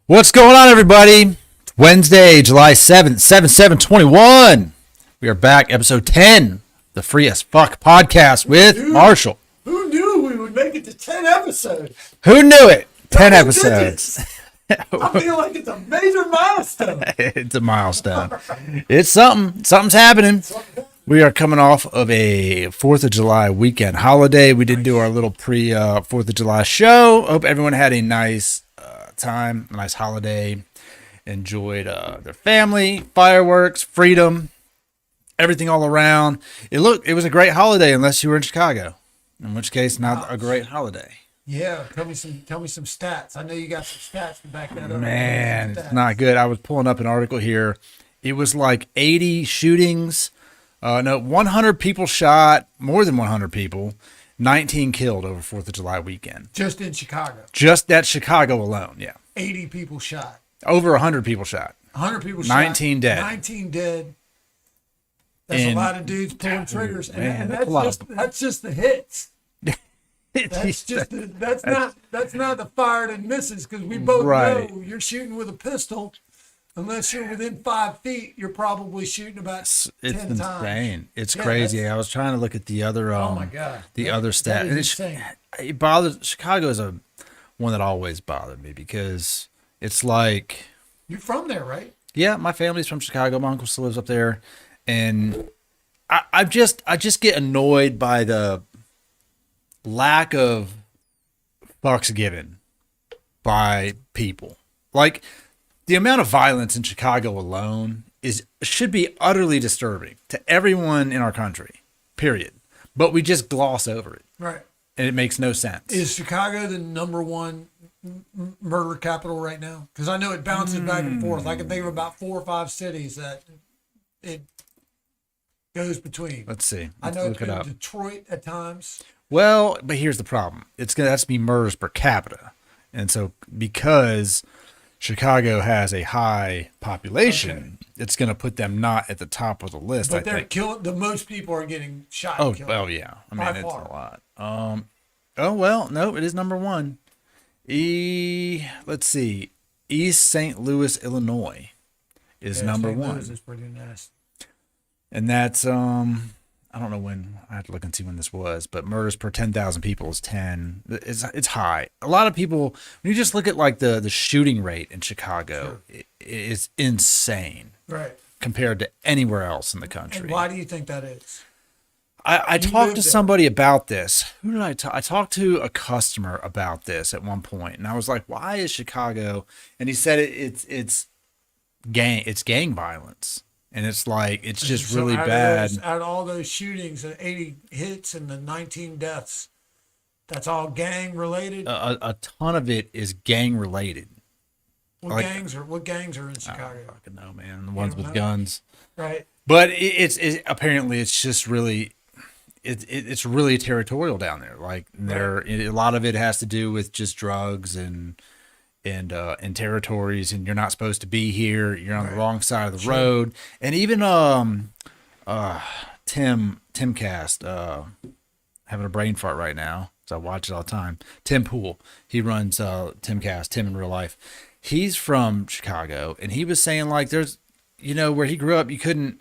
What's going on, everybody? It's Wednesday, July 7th, 7/7/21. We are back, episode 10, the Free as Fuck podcast with Marshall. Who knew we would make it to 10 episodes? Who knew it? 10 episodes. I feel like it's a major milestone. It's a milestone. It's something. Something's happening. We are coming off of a 4th of July weekend holiday. We did do our little pre-4th of July show. Hope everyone had a nice time, a nice holiday, enjoyed their family, fireworks, freedom, everything all around. It was a great holiday unless you were in Chicago, in which case not a great holiday. Yeah, tell me some stats. I know you got some stats to back that up. Man, it's not good. I was pulling up an article here. It was like 80 shootings. 100 people shot, more than 100 people, 19 killed over 4th of July weekend. Just in Chicago. Just that Chicago alone, yeah. 80 people shot. Over 100 people shot. 100 people 19 shot. dead. 19 dead. That's a lot of dudes pulling triggers. Man, and that's just the hits. That's not the fired and misses, because we both know you're shooting with a pistol. Unless you're within 5 feet, you're probably shooting about 10 times. It's insane. It's crazy. I was trying to look at the other oh my God. Other stat. And it bothers Chicago is one that always bothered me, because it's like, you're from there, right? Yeah, my family's from Chicago. My uncle still lives up there, and I just get annoyed by the lack of fucks given by people. Like, the amount of violence in Chicago alone should be utterly disturbing to everyone in our country, period. But we just gloss over it. Right. And it makes no sense. Is Chicago the number one murder capital right now? Because I know it bounces back and forth. I can think of about 4 or 5 cities that it goes between. Let's see. I know it's been Detroit at times. Well, but here's the problem. It's going to have to be murders per capita. And so because Chicago has a high population, it's going to put them not at the top of the list. But they're killing. The most people are getting shot. Oh, and killed. well, yeah. I mean, By it's far. a lot. Oh well, no, it is number one. Let's see, East St. Louis, Illinois, is number St. one. Louis is pretty nasty. And that's I don't know when. I have to look and see when this was, but murders per 10,000 people is 10. It's high. A lot of people, when you just look at like the shooting rate in Chicago, it is insane, right, compared to anywhere else in the country. And why do you think that is? I talked to somebody about this. Who did I talk? I talked to a customer about this at one point, and I was like, "Why is Chicago?" And he said it's gang violence. And it's like, it's just really bad. Out of all those shootings, the 80 hits and the 19 deaths, that's all gang related? A ton of it is gang related. What gangs are in Chicago? I don't fucking know, man. The ones with guns. Right. But apparently it's just really, it's really territorial down there. Like a lot of it has to do with just drugs and territories, and you're not supposed to be here. You're on the wrong side of the road. And even Timcast, having a brain fart right now, so I watch it all the time. Tim Pool, he runs Timcast, Tim in real life. He's from Chicago, and he was saying like there's, where he grew up, you couldn't,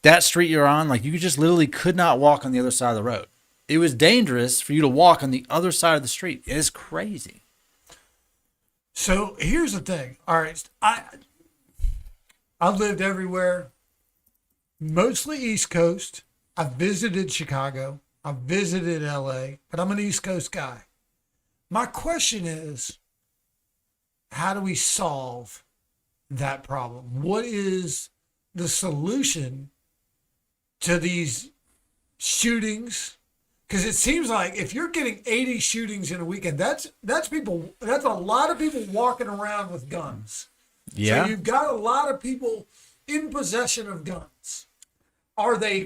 that street you're on, like you just literally could not walk on the other side of the road. It was dangerous for you to walk on the other side of the street. It's crazy. So here's the thing. All right, I've lived everywhere, mostly East Coast. I've visited Chicago. I've visited LA, but I'm an East Coast guy. My question is, how do we solve that problem? What is the solution to these shootings? Because it seems like if you're getting 80 shootings in a weekend, that's a lot of people walking around with guns. Yeah. So you've got a lot of people in possession of guns. I try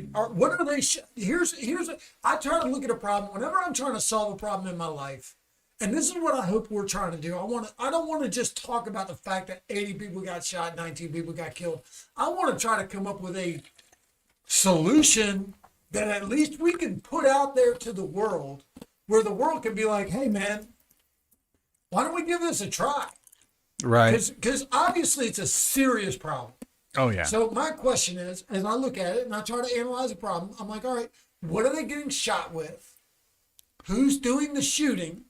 to look at a problem whenever I'm trying to solve a problem in my life. And this is what I hope we're trying to do. I don't want to just talk about the fact that 80 people got shot, 19 people got killed. I want to try to come up with a solution that at least we can put out there to the world, where the world can be like, hey man, why don't we give this a try? Right. Because obviously it's a serious problem. Oh yeah. So my question is, as I look at it and I try to analyze the problem, I'm like, all right, what are they getting shot with? Who's doing the shooting?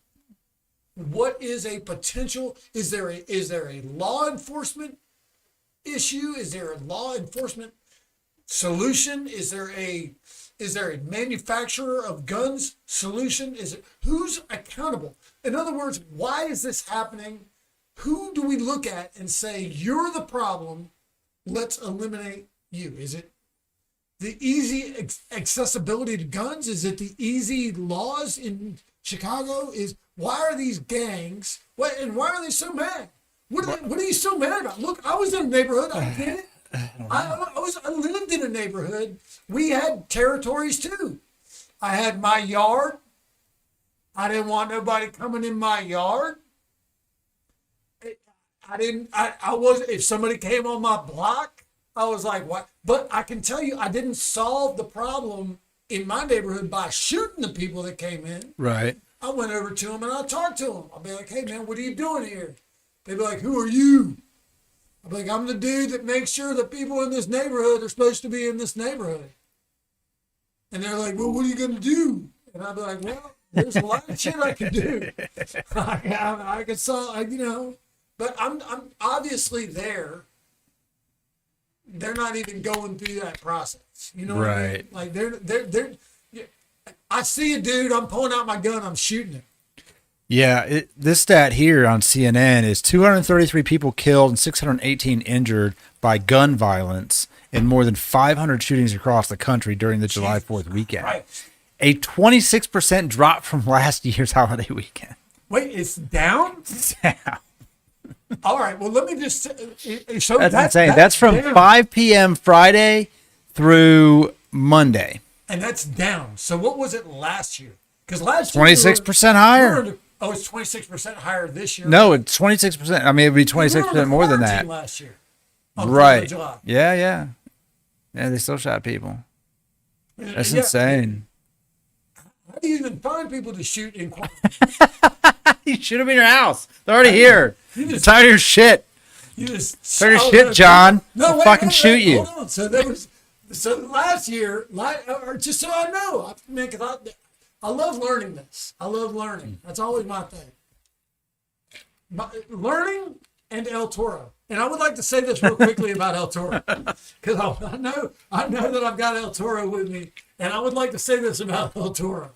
What is a potential? Is there a law enforcement issue? Is there a law enforcement solution? Is there a manufacturer of guns solution? Who's accountable? In other words, why is this happening? Who do we look at and say, you're the problem? Let's eliminate you. Is it the easy accessibility to guns? Is it the easy laws in Chicago? Why are these gangs? And why are they so mad? What are you so mad about? Look, I was in a neighborhood. I get it. I lived in a neighborhood. We had territories too. I had my yard. I didn't want nobody coming in my yard. If somebody came on my block, I was like, what? But I can tell you, I didn't solve the problem in my neighborhood by shooting the people that came in. Right. I went over to them and I talked to them. I'll be like, hey man, what are you doing here? They'd be like, who are you? I'll be like, I'm the dude that makes sure that people in this neighborhood are supposed to be in this neighborhood. And they're like, well, what are you going to do? And I'd be like, well, there's a lot of shit I can do. I could solve, but I'm obviously there. They're not even going through that process. You know what I mean? Like they're I see a dude, I'm pulling out my gun, I'm shooting him. Yeah, this stat here on CNN is 233 people killed and 618 injured by gun violence in more than 500 shootings across the country during the July 4th weekend. Right. A 26% drop from last year's holiday weekend. Wait, it's down? Down. All right, well, let me just so That's insane. That's from down. 5 p.m. Friday through Monday. And that's down. So what was it last year? Because last year 26% higher. It's 26% higher this year. No, it's 26%. I mean, it'd be 26% more than that. Last year. Right. Yeah. Yeah, they still shot people. That's insane. How do you even find people to shoot in quarantine? You shoot them in your house. They're already here. You're tired of your shit. You just tired of your shit, John. No, I'll fucking shoot you. Hold on. So last year, or just so I know, man, because I love learning this. I love learning. That's always my thing. Learning and El Toro. And I would like to say this real quickly about El Toro, because I know that I've got El Toro with me, and I would like to say this about El Toro,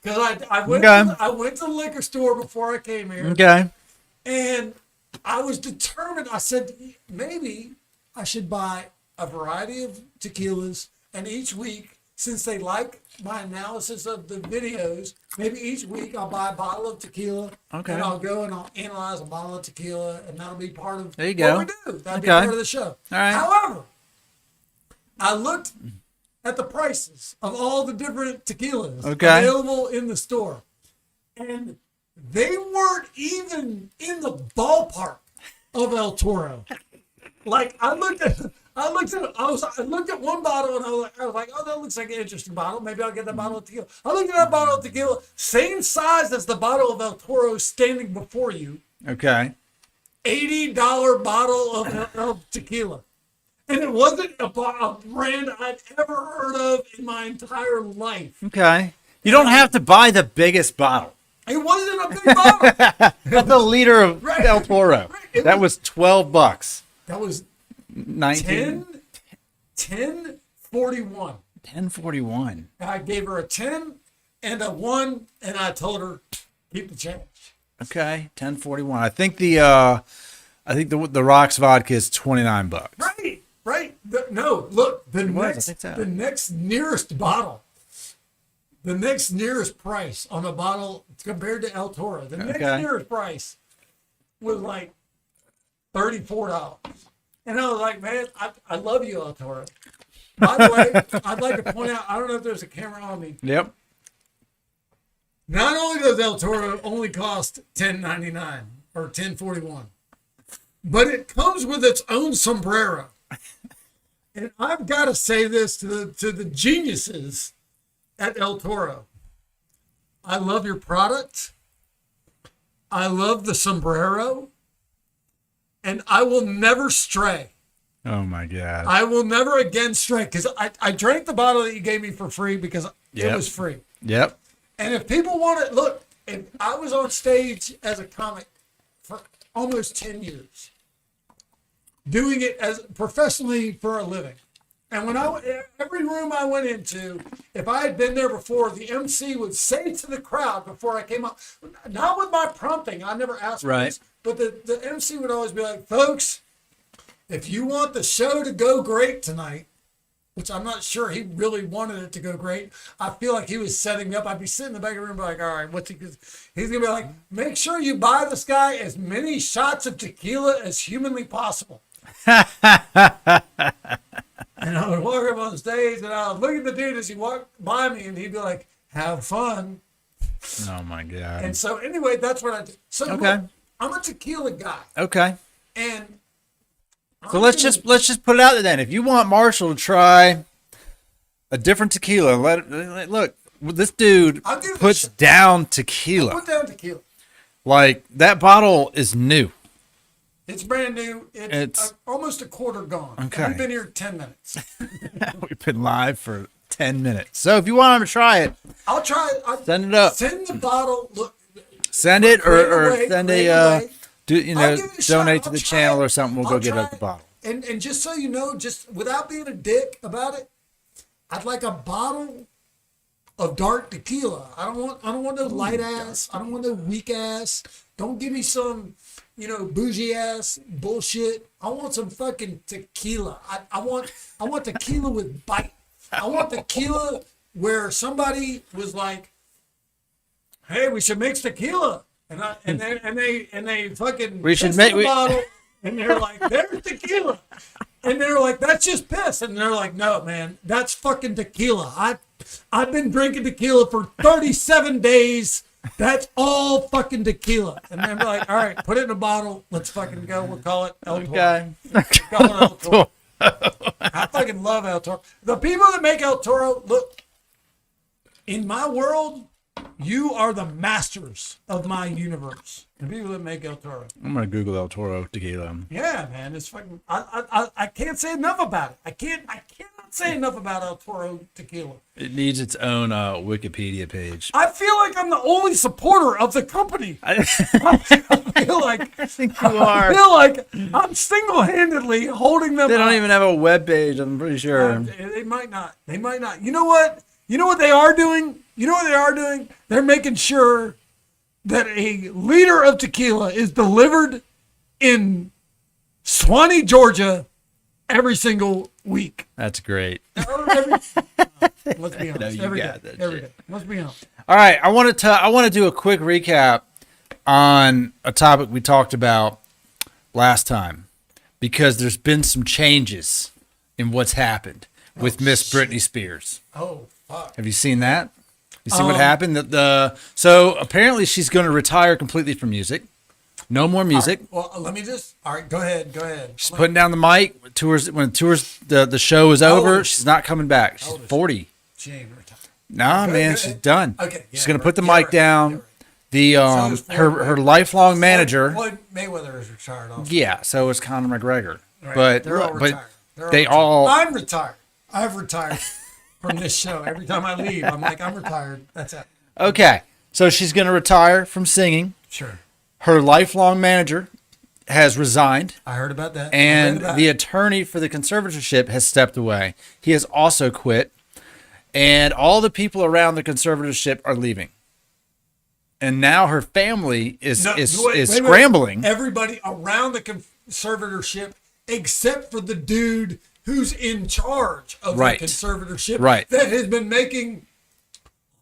because I went to the liquor store before I came here. Okay. And I was determined. I said maybe I should buy a variety of tequilas, and each week, since they like my analysis of the videos, maybe each week I'll buy a bottle of tequila. Okay. And I'll go and I'll analyze a bottle of tequila, and that'll be part of what we do. That'll be part of the show. All right. However, I looked at the prices of all the different tequilas available in the store, and they weren't even in the ballpark of El Toro. Like I looked at one bottle and I was like, oh, that looks like an interesting bottle. Maybe I'll get that bottle of tequila. I looked at that bottle of tequila, same size as the bottle of El Toro standing before you. Okay. $80 bottle of tequila. And it wasn't a brand I'd ever heard of in my entire life. Okay. You don't have to buy the biggest bottle. It wasn't a big bottle. That's a liter of El Toro. Right. That was $12. That was 19. 10.41. 10.41. I gave her a 10 and a 1, and I told her keep the change. Okay, 10.41. I think the Rocks vodka is $29. Right. The next nearest bottle. The next nearest price on a bottle compared to El Toro, the next nearest price was like $34. And I was like, man, I love you, El Toro. By the way, I'd like to point out, I don't know if there's a camera on me. Yep. Not only does El Toro only cost $10.99 or $10.41, but it comes with its own sombrero. And I've got to say this to the geniuses at El Toro. I love your product. I love the sombrero. and I will never stray. Oh my God. I will never again stray, because I drank the bottle that you gave me for free because it was free. Yep. And if people want it, look, if I was on stage as a comic for almost 10 years, doing it as professionally for a living. And when every room I went into, if I had been there before, the MC would say to the crowd before I came up, not with my prompting, I never asked for this, but the MC would always be like, folks, if you want the show to go great tonight, which I'm not sure he really wanted it to go great. I feel like he was setting me up. I'd be sitting in the back of the room, be like, all right, what's he? He's gonna be like, make sure you buy this guy as many shots of tequila as humanly possible. And I would walk up on stage, and I would look at the dude as he walked by me, and he'd be like, have fun. Oh my God. And so anyway, that's what I did. So look, I'm a tequila guy. Okay. And so let's just put it out there then. If you want Marshall to try a different tequila, look, this dude puts down tequila. Put down tequila. Like, that bottle is new. It's brand new. It's almost a quarter gone. Okay. We've been here 10 minutes. We've been live for 10 minutes. So if you want him to try it, I'll try it. Send it up. Send the bottle. Look. Send it or send a donate shot. to the channel or something. We'll go get up the bottle. And just so you know, just without being a dick about it, I'd like a bottle of dark tequila. I don't want no light ass. I don't want no weak ass. Don't give me some, bougie ass bullshit. I want some fucking tequila. I want tequila with bite. I want tequila where somebody was like, "Hey, we should mix tequila," and they fucking we should make the bottle, and they're like, "There's tequila," and they're like, "That's just piss," and they're like, "No, man, that's fucking tequila. I've been drinking tequila for 37 days. That's all fucking tequila." And they're like, "All right, put it in a bottle. Let's fucking go. We'll call it El Toro." Okay. Call it El Toro. I fucking love El Toro. The people that make El Toro, look, in my world, you are the masters of my universe. The people that make El Toro. I'm gonna Google El Toro tequila. Yeah, man, it's fucking. I can't say enough about it. I cannot say enough about El Toro tequila. It needs its own Wikipedia page. I feel like I'm the only supporter of the company. I feel like I think you are. I feel like I'm single-handedly holding them. They don't up. even have a web page. I'm pretty sure. They might not. They might not. You know what? You know what they are doing? They're making sure that a liter of tequila is delivered in Swanee, Georgia, every single week. That's great. Let's be honest. No, you every got day. that Every shit. day. Let's be honest. All right, I want to do a quick recap on a topic we talked about last time, because there's been some changes in what's happened with Miss Britney Spears. Oh, fuck. Have you seen that? You see what happened? So apparently she's going to retire completely from music. No more music. All right, well, let me just. All right, go ahead. She's putting down the mic. The show is over. She's not coming back. She's 40. She ain't retired. Nah, man, she's done. Okay, she's gonna put the mic down. The her lifelong manager. Floyd Mayweather is retired. Also. Yeah, so is Conor McGregor. Right. But They're all retired. I'm retired. I've retired from this show. Every time I leave, I'm like, I'm retired. That's it. Okay, so she's gonna retire from singing. Sure. Her lifelong manager has resigned. I heard about that. And the attorney for the conservatorship has stepped away. He has also quit. And all the people around the conservatorship are leaving. And now her family is scrambling. Everybody around the conservatorship, except for the dude who's in charge of the conservatorship, that has been making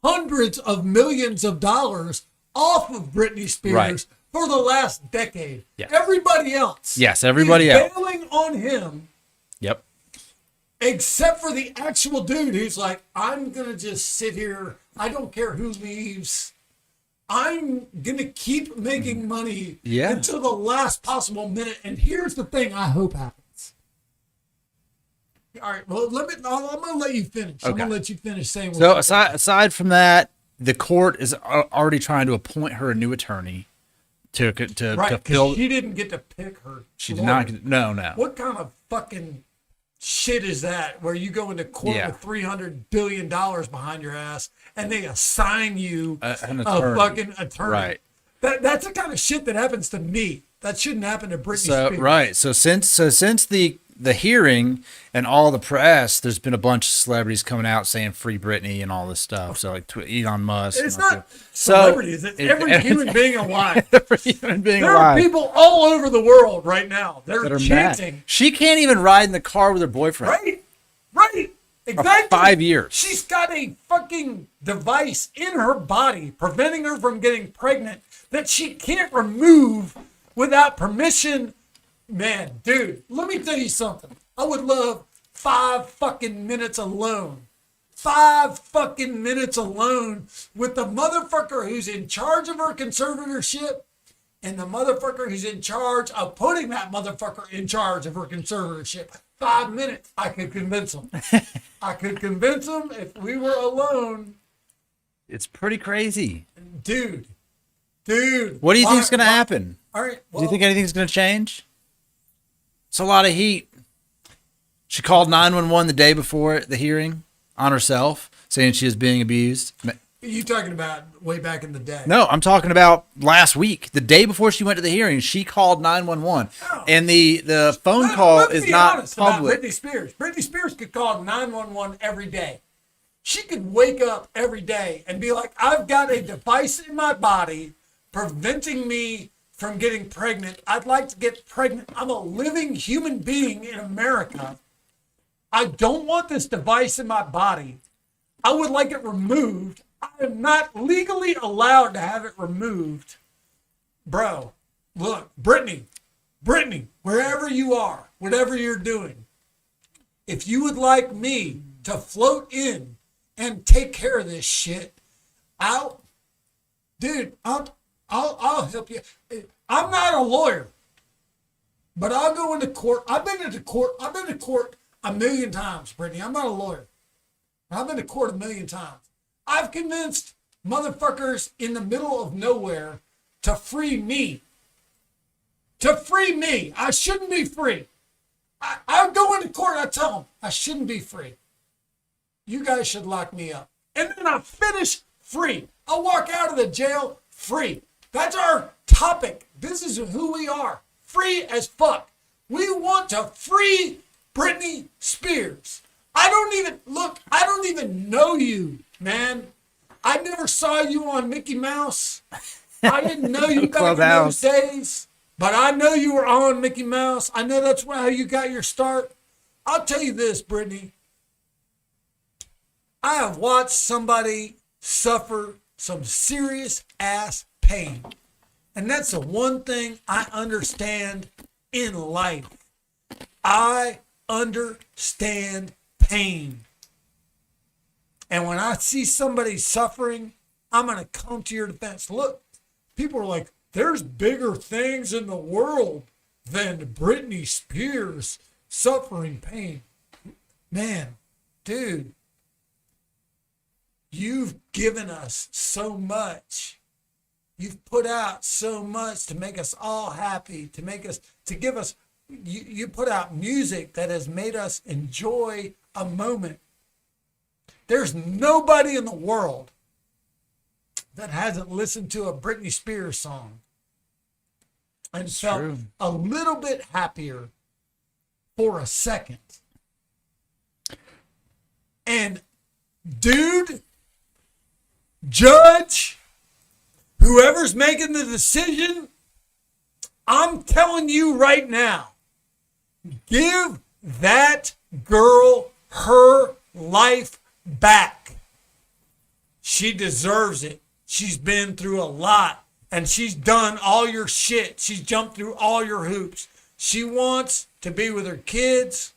hundreds of millions of dollars off of Britney Spears for the last decade. Yeah. Everybody else. Yes, everybody else. Bailing on him. Yep. Except for the actual dude who's like, I'm going to just sit here. I don't care who leaves. I'm going to keep making money until the last possible minute. And here's the thing I hope happens. All right, well, I'm going to let you finish. Okay. I'm going to let you finish saying what So aside from that, the court is already trying to appoint her a new attorney to Right, fill. because she didn't get to pick her. She did lawyer. not. No. What kind of fucking shit is that? Where you go into court Yeah. with $300 billion behind your ass, and they assign you An a attorney. fucking attorney? Right. That's the kind of shit that happens to me. That shouldn't happen to Britney So Spears. right. So since the hearing and all the press, there's been a bunch of celebrities coming out saying free Britney and all this stuff. So like Elon Musk. It's and all not that. celebrities. It's every human being alive. Every human being There are alive people all over the world right now. They're that are chanting. mad. She can't even ride in the car with her boyfriend. Right. Exactly. 5 years. She's got a fucking device in her body preventing her from getting pregnant that she can't remove without permission. Man, dude, let me tell you something. I would love 5 fucking minutes alone. 5 fucking minutes alone with the motherfucker who's in charge of her conservatorship and the motherfucker who's in charge of putting that motherfucker in charge of her conservatorship. 5 minutes, I could convince him. I could convince him if we were alone. It's pretty crazy. Dude. What do you think's going to happen? All right. Do you think anything's going to change? It's a lot of heat. She called 911 the day before the hearing on herself, saying she was being abused. You talking about way back in the day? No, I'm talking about last week. The day before she went to the hearing, she called 911. Oh. And the phone call Let's is be not honest about public. Britney Spears. Britney Spears could call 911 every day. She could wake up every day and be like, I've got a device in my body preventing me from getting pregnant. I'd like to get pregnant. I'm a living human being in America. I don't want this device in my body. I would like it removed. I am not legally allowed to have it removed. Bro, look, Brittany, wherever you are, whatever you're doing, if you would like me to float in and take care of this shit, I'll help you. I'm not a lawyer, but I'll go into court. I've been to court a million times, Brittany. I'm not a lawyer. I've been to court a million times. I've convinced motherfuckers in the middle of nowhere to free me. I shouldn't be free. I go into court, I tell them I shouldn't be free. You guys should lock me up. And then I finish free. I walk out of the jail free. That's our topic. This is who we are. Free as fuck. We want to free Britney Spears. I don't even know you, man. I never saw you on Mickey Mouse. I didn't know you back in those days, but I know you were on Mickey Mouse. I know that's how you got your start. I'll tell you this, Brittany. I have watched somebody suffer some serious ass pain. And that's the one thing I understand in life. I understand pain. And when I see somebody suffering, I'm going to come to your defense. Look, people are like, there's bigger things in the world than Britney Spears suffering pain. Man, dude, you've given us so much. You've put out so much to make us all happy, to give us, you put out music that has made us enjoy a moment. There's nobody in the world that hasn't listened to a Britney Spears song and felt a little bit happier for a second. And dude, judge, whoever's making the decision, I'm telling you right now, give that girl her life back. She deserves it. She's been through a lot and she's done all your shit. She's jumped through all your hoops. She wants to be with her kids.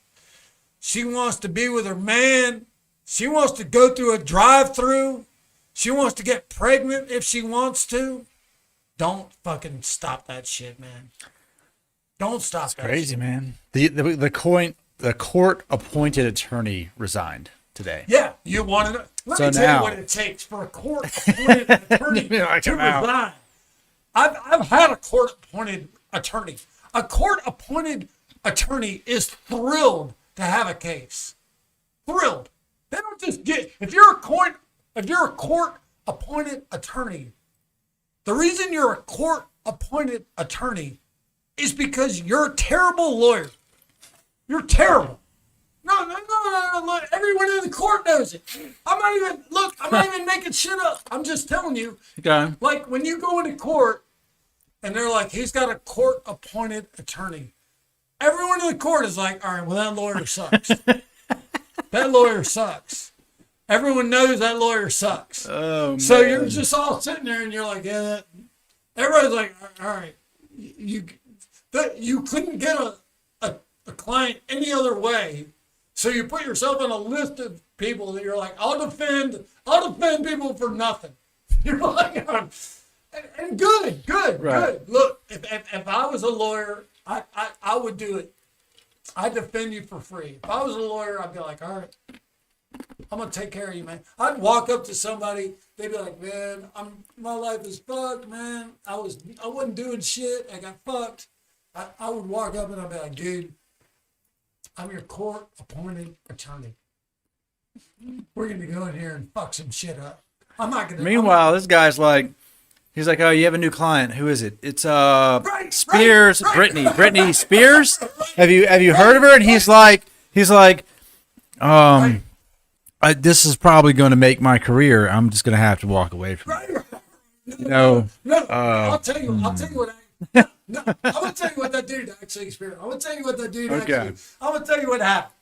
She wants to be with her man. She wants to go through a drive-through. She wants to get pregnant if she wants to. Don't fucking stop that shit, man. Don't stop that Crazy, shit. man. The court appointed attorney resigned today. Yeah, you want to. Let me tell you what it takes for a court appointed attorney Like to resign. I've had a court-appointed attorney. A court-appointed attorney is thrilled to have a case. Thrilled. They don't just get, if you're a court-appointed attorney, the reason you're a court-appointed attorney is because you're a terrible lawyer. You're terrible. No. Everyone in the court knows it. I'm not even making shit up. I'm just telling you. Okay. Like when you go into court and they're like, he's got a court-appointed attorney. Everyone in the court is like, all right, well, that lawyer sucks. That lawyer sucks. Everyone knows that lawyer sucks. Oh, so man. you're just all sitting there and you're like, yeah. Everybody's like, all right, you couldn't get a client any other way. So you put yourself on a list of people that you're like, I'll defend people for nothing. You're like, and good. Look, if I was a lawyer, I would do it. I'd defend you for free. If I was a lawyer, I'd be like, all right, I'm gonna take care of you, man. I'd walk up to somebody, they'd be like, man, my life is fucked, man. I wasn't doing shit. I got fucked. I would walk up and I'd be like, dude, I'm your court-appointed attorney. We're going to go in here and fuck some shit up. I'm not going to. Meanwhile, this guy's like, he's like, oh, you have a new client. Who is it? It's Spears, right. Britney Spears. Have you heard of her? And he's like, this is probably going to make my career. I'm just going to have to walk away from it. No. I'll tell you what. No, I'm gonna tell you what that dude actually experienced. I'm gonna tell you what that dude actually. I'm gonna tell you what happened.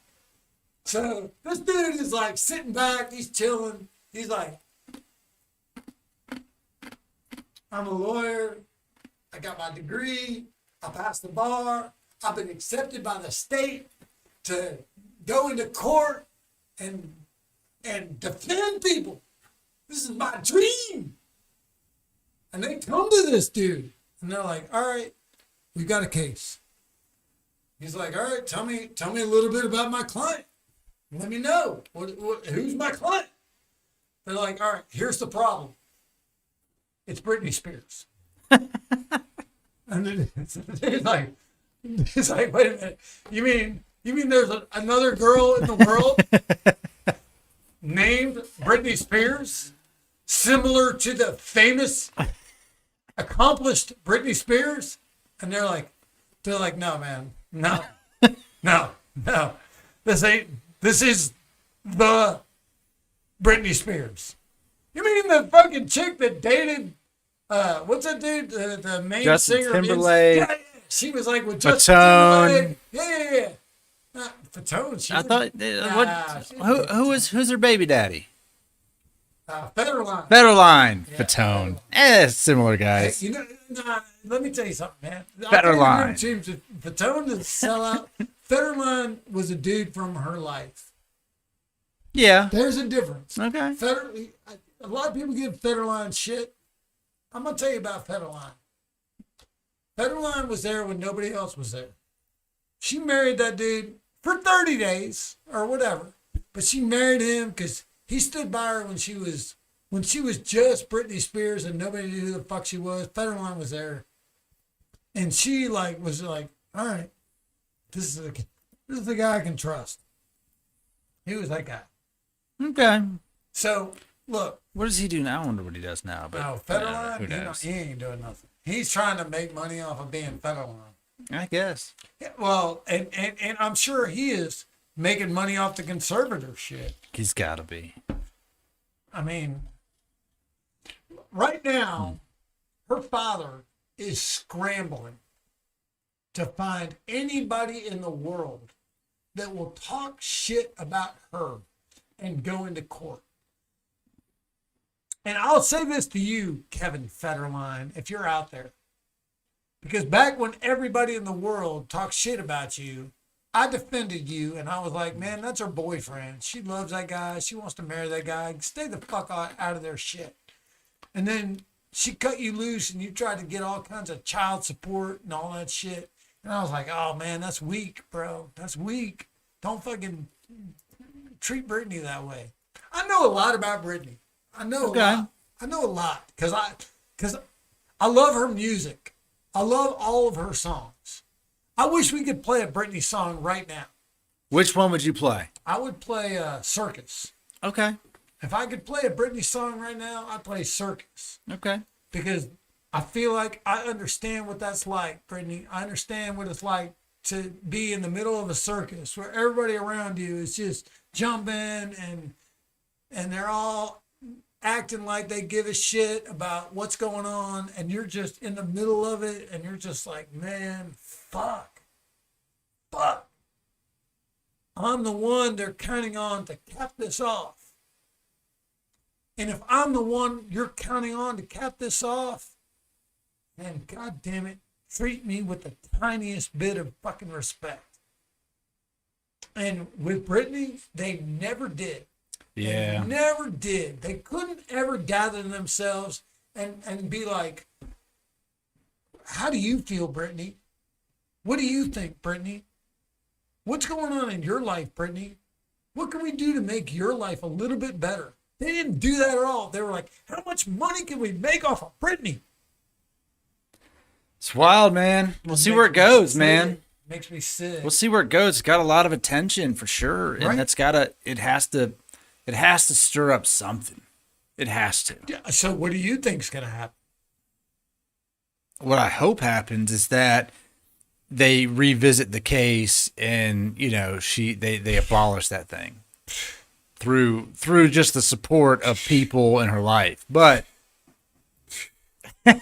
So this dude is like sitting back, he's chilling. He's like, I'm a lawyer. I got my degree. I passed the bar. I've been accepted by the state to go into court and defend people. This is my dream. And they come to this dude. And they're like, all right, we've got a case. He's like, all right, tell me a little bit about my client. Let me know. Who's my client? They're like, all right, here's the problem. It's Britney Spears. And then it's like, wait a minute. You mean there's another girl in the world named Britney Spears, similar to the famous accomplished Britney Spears? And they're like, no, man, no. This is the Britney Spears. You mean the fucking chick that dated, what's that dude, the main Justin singer? Timberlake. Yeah, she was like with Justin Fatone. Timberlake. Yeah. Not Fatone. I thought, who's her baby daddy? Federline. Federline. Yeah, Fatone. Similar guys. Hey, let me tell you something, man. Federline. Fatone to sell out. Federline was a dude from her life. Yeah. There's a difference. Okay. A lot of people give Federline shit. I'm going to tell you about Federline. Federline was there when nobody else was there. She married that dude for 30 days or whatever. But she married him because he stood by her when she was just Britney Spears and nobody knew who the fuck she was. Federline was there. And she was like, all right, this is the guy I can trust. He was that guy. Okay. So, look. What does he do now? I wonder what he does now. But no, Federline, who knows? he ain't doing nothing. He's trying to make money off of being Federline. I guess. Yeah, well, and I'm sure he is making money off the conservator shit. He's got to be. I mean, right now, her father is scrambling to find anybody in the world that will talk shit about her and go into court. And I'll say this to you, Kevin Federline, if you're out there. Because back when everybody in the world talked shit about you, I defended you, and I was like, man, that's her boyfriend. She loves that guy. She wants to marry that guy. Stay the fuck out of their shit. And then she cut you loose, and you tried to get all kinds of child support and all that shit. And I was like, oh, man, that's weak, bro. That's weak. Don't fucking treat Britney that way. I know a lot about Britney. I know a lot. I know a lot because I love her music. I love all of her songs. I wish we could play a Britney song right now. Which one would you play? I would play Circus. Okay. If I could play a Britney song right now, I'd play Circus. Okay. Because I feel like I understand what that's like, Brittany. I understand what it's like to be in the middle of a circus where everybody around you is just jumping and they're all acting like they give a shit about what's going on, and you're just in the middle of it, and you're just like, man, fuck. I'm the one they're counting on to cap this off. And if I'm the one you're counting on to cap this off, then God damn it, treat me with the tiniest bit of fucking respect. And with Brittany, they never did. Yeah. They never did. They couldn't ever gather themselves and be like, how do you feel, Brittany? What do you think, Brittany? What's going on in your life, Brittany? What can we do to make your life a little bit better? They didn't do that at all. They were like, how much money can we make off of Brittany? It's wild, man. We'll see where it goes, man. Makes me sick. We'll see where it goes. It's got a lot of attention for sure. Right. And it has to stir up something. It has to. Yeah, so what do you think's going to happen? What I hope happens is that they revisit the case and, they abolish that thing through just the support of people in her life. But I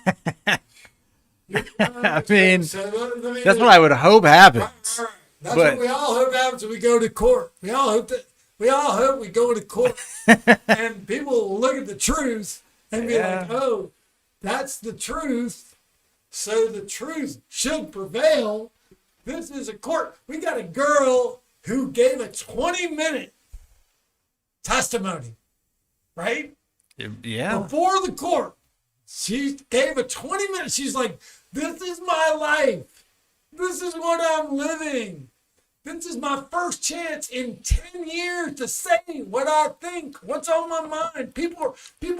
mean, that's what I would hope happens. Right. That's what we all hope happens when we go to court. We all hope we go to court and people will look at the truth and be like, oh, that's the truth. So the truth should prevail. This is a court. We got a girl who gave a 20-minute testimony, right? Yeah. Before the court. She gave a 20-minute. She's like, this is my life. This is what I'm living. This is my first chance in 10 years to say what I think, what's on my mind. People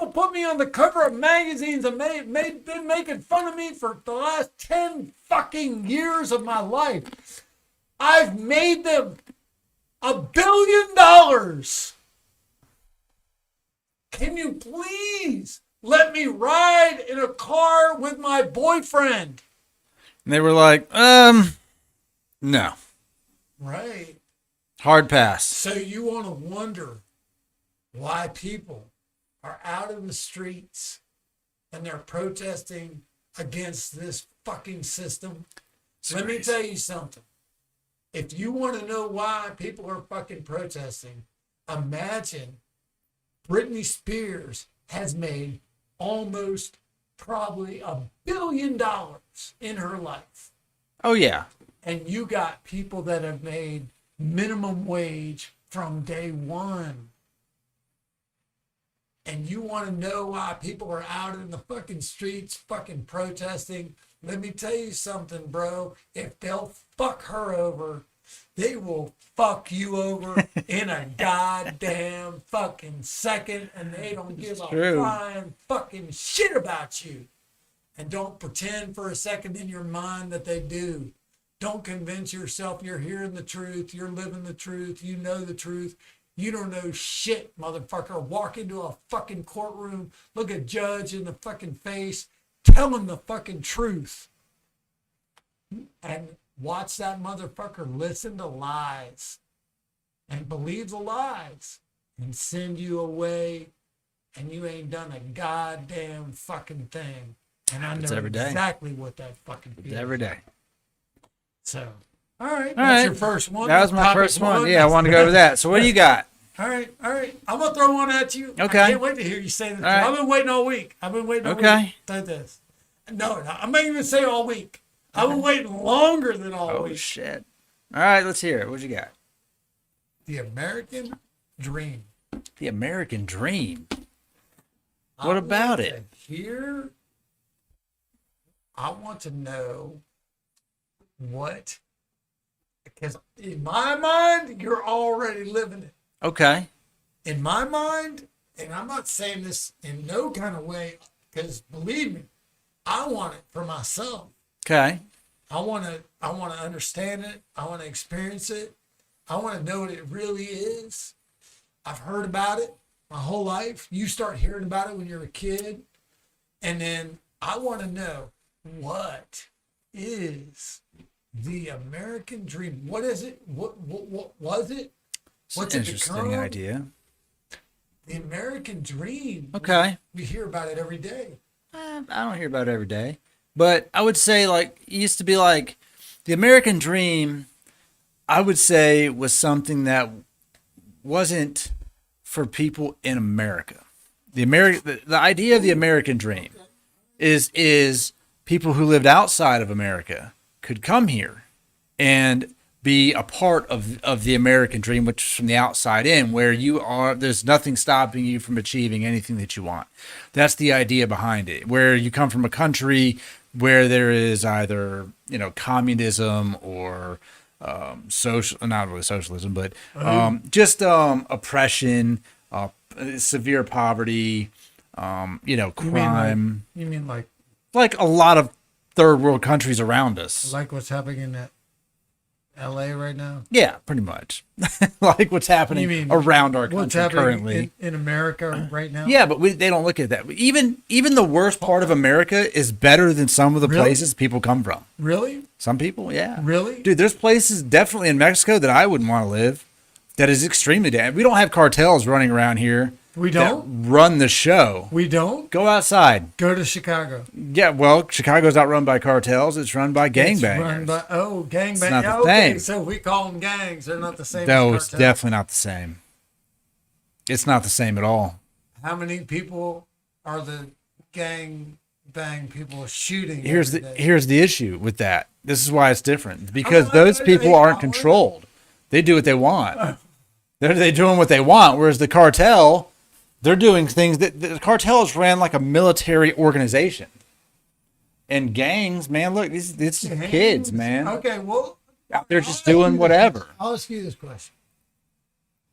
put me on the cover of magazines and been making fun of me for the last 10 fucking years of my life. I've made them $1 billion. Can you please let me ride in a car with my boyfriend? And they were like, no. Right. Hard pass. So you want to wonder why people are out in the streets and they're protesting against this fucking system? Let me tell you something. If you want to know why people are fucking protesting, imagine Britney Spears has made almost probably $1 billion in her life. Oh, yeah. And you got people that have made minimum wage from day one. And you want to know why people are out in the fucking streets fucking protesting? Let me tell you something, bro. If they'll fuck her over, they will fuck you over in a goddamn fucking second, and they don't give a flying fucking shit about you. And don't pretend for a second in your mind that they do. Don't convince yourself you're hearing the truth, you're living the truth, you know the truth. You don't know shit, motherfucker. Walk into a fucking courtroom, look a judge in the fucking face, tell him the fucking truth. And watch that motherfucker listen to lies and believe the lies and send you away, and you ain't done a goddamn fucking thing. And I know exactly what that fucking feels. Every day. So, all right. That's your first one. That was my first one. Yeah, I wanted to go over that. So what do you got? All right. I'm going to throw one at you. Okay. I can't wait to hear you say this. Right. I've been waiting all week. I've been waiting all week to say this. No, I'm not even say all week. I've been waiting longer than all week. Oh, shit. All right, let's hear it. What you got? The American Dream. The American Dream? What about it? I want to know what, because in my mind, you're already living it. Okay. In my mind, and I'm not saying this in no kind of way, because believe me, I want it for myself. Okay. I want to understand it. I want to experience it. I want to know what it really is. I've heard about it my whole life. You start hearing about it when you're a kid. And then I want to know, what is the American dream? What is it? What was it? What's it Interesting become? idea. The American dream. Okay. We hear about it every day. I don't hear about it every day. But I would say, like, it used to be like the American dream, I would say, was something that wasn't for people in America. The idea of the American dream is people who lived outside of America could come here and be a part of the American dream, which is from the outside in, where there's nothing stopping you from achieving anything that you want. That's the idea behind it, where you come from a country where there is either, communism or social, not really socialism, but just oppression, severe poverty, crime. You mean like a lot of third world countries around us. like what's happening in LA right now? Yeah, pretty much. Like what's happening around our What's country happening currently. in America right now? Yeah, but they don't look at that. Even the worst part of America is better than some of the Really? places people come from. Really? Some people, yeah. Really? Dude, there's places definitely in Mexico that I wouldn't want to live. That is extremely damn. We don't have cartels running around here. We that don't? run the show. We don't? Go outside. Go to Chicago. Yeah, well, Chicago's not run by cartels. It's run by gangbangers. Run by, gangbangers. It's not the Okay, same. so we call them gangs. They're not the same No, as it's cartels. definitely not the same. It's not the same at all. How many people are the gang bang people shooting? Here's every day? here's the issue with that. This is why it's different. Because I- those I- people I- aren't controlled. They do what they want. They're doing what they want. Whereas the cartel, they're doing things that the cartel is ran like a military organization. And gangs, man, look, it's just kids, man. Okay, well, Out there just doing whatever. I'll ask you this question.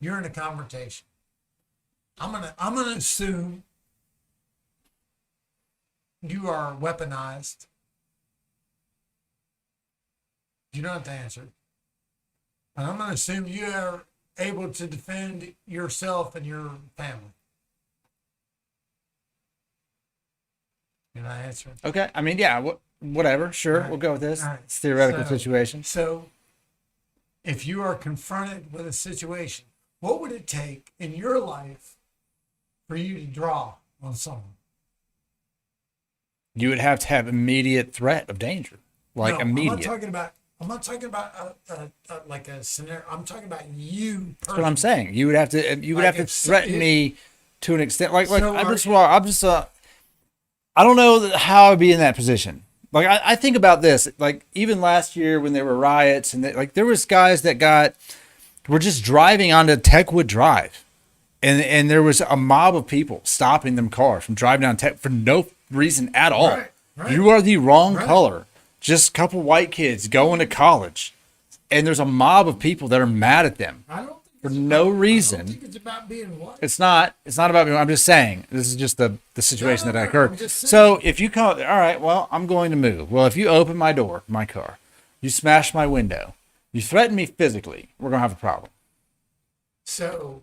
You're in a confrontation. I'm gonna assume you are weaponized. You don't have to answer. And I'm gonna assume you are able to defend yourself and your family. You're not answering. Okay. I mean, yeah, whatever. Sure. All right. We'll go with this. All right. It's a theoretical So- situation. So, if you are confronted with a situation, what would it take in your life for you to draw on someone? You would have to have immediate threat of danger. Like No, immediate. I'm not talking about like a scenario. I'm talking about you. That's what I'm saying. You would have to if- threaten me to an extent. Like So I don't know how I'd be in that position. Like I think about this. Like even last year when there were riots and there was guys that were just driving onto Techwood Drive, and there was a mob of people stopping them cars from driving down Tech for no reason at all. Right. You are the wrong Right. color. Just a couple white kids going to college, and there's a mob of people that are mad at them. I don't think For it's no about, reason. I don't think it's about being white. It's not about me. I'm just saying this is just the situation that No, occurred. I'm just saying. So if you come, all right, well, I'm going to move. Well, if you open my door, my car, you smash my window, you threaten me physically, we're gonna have a problem. So,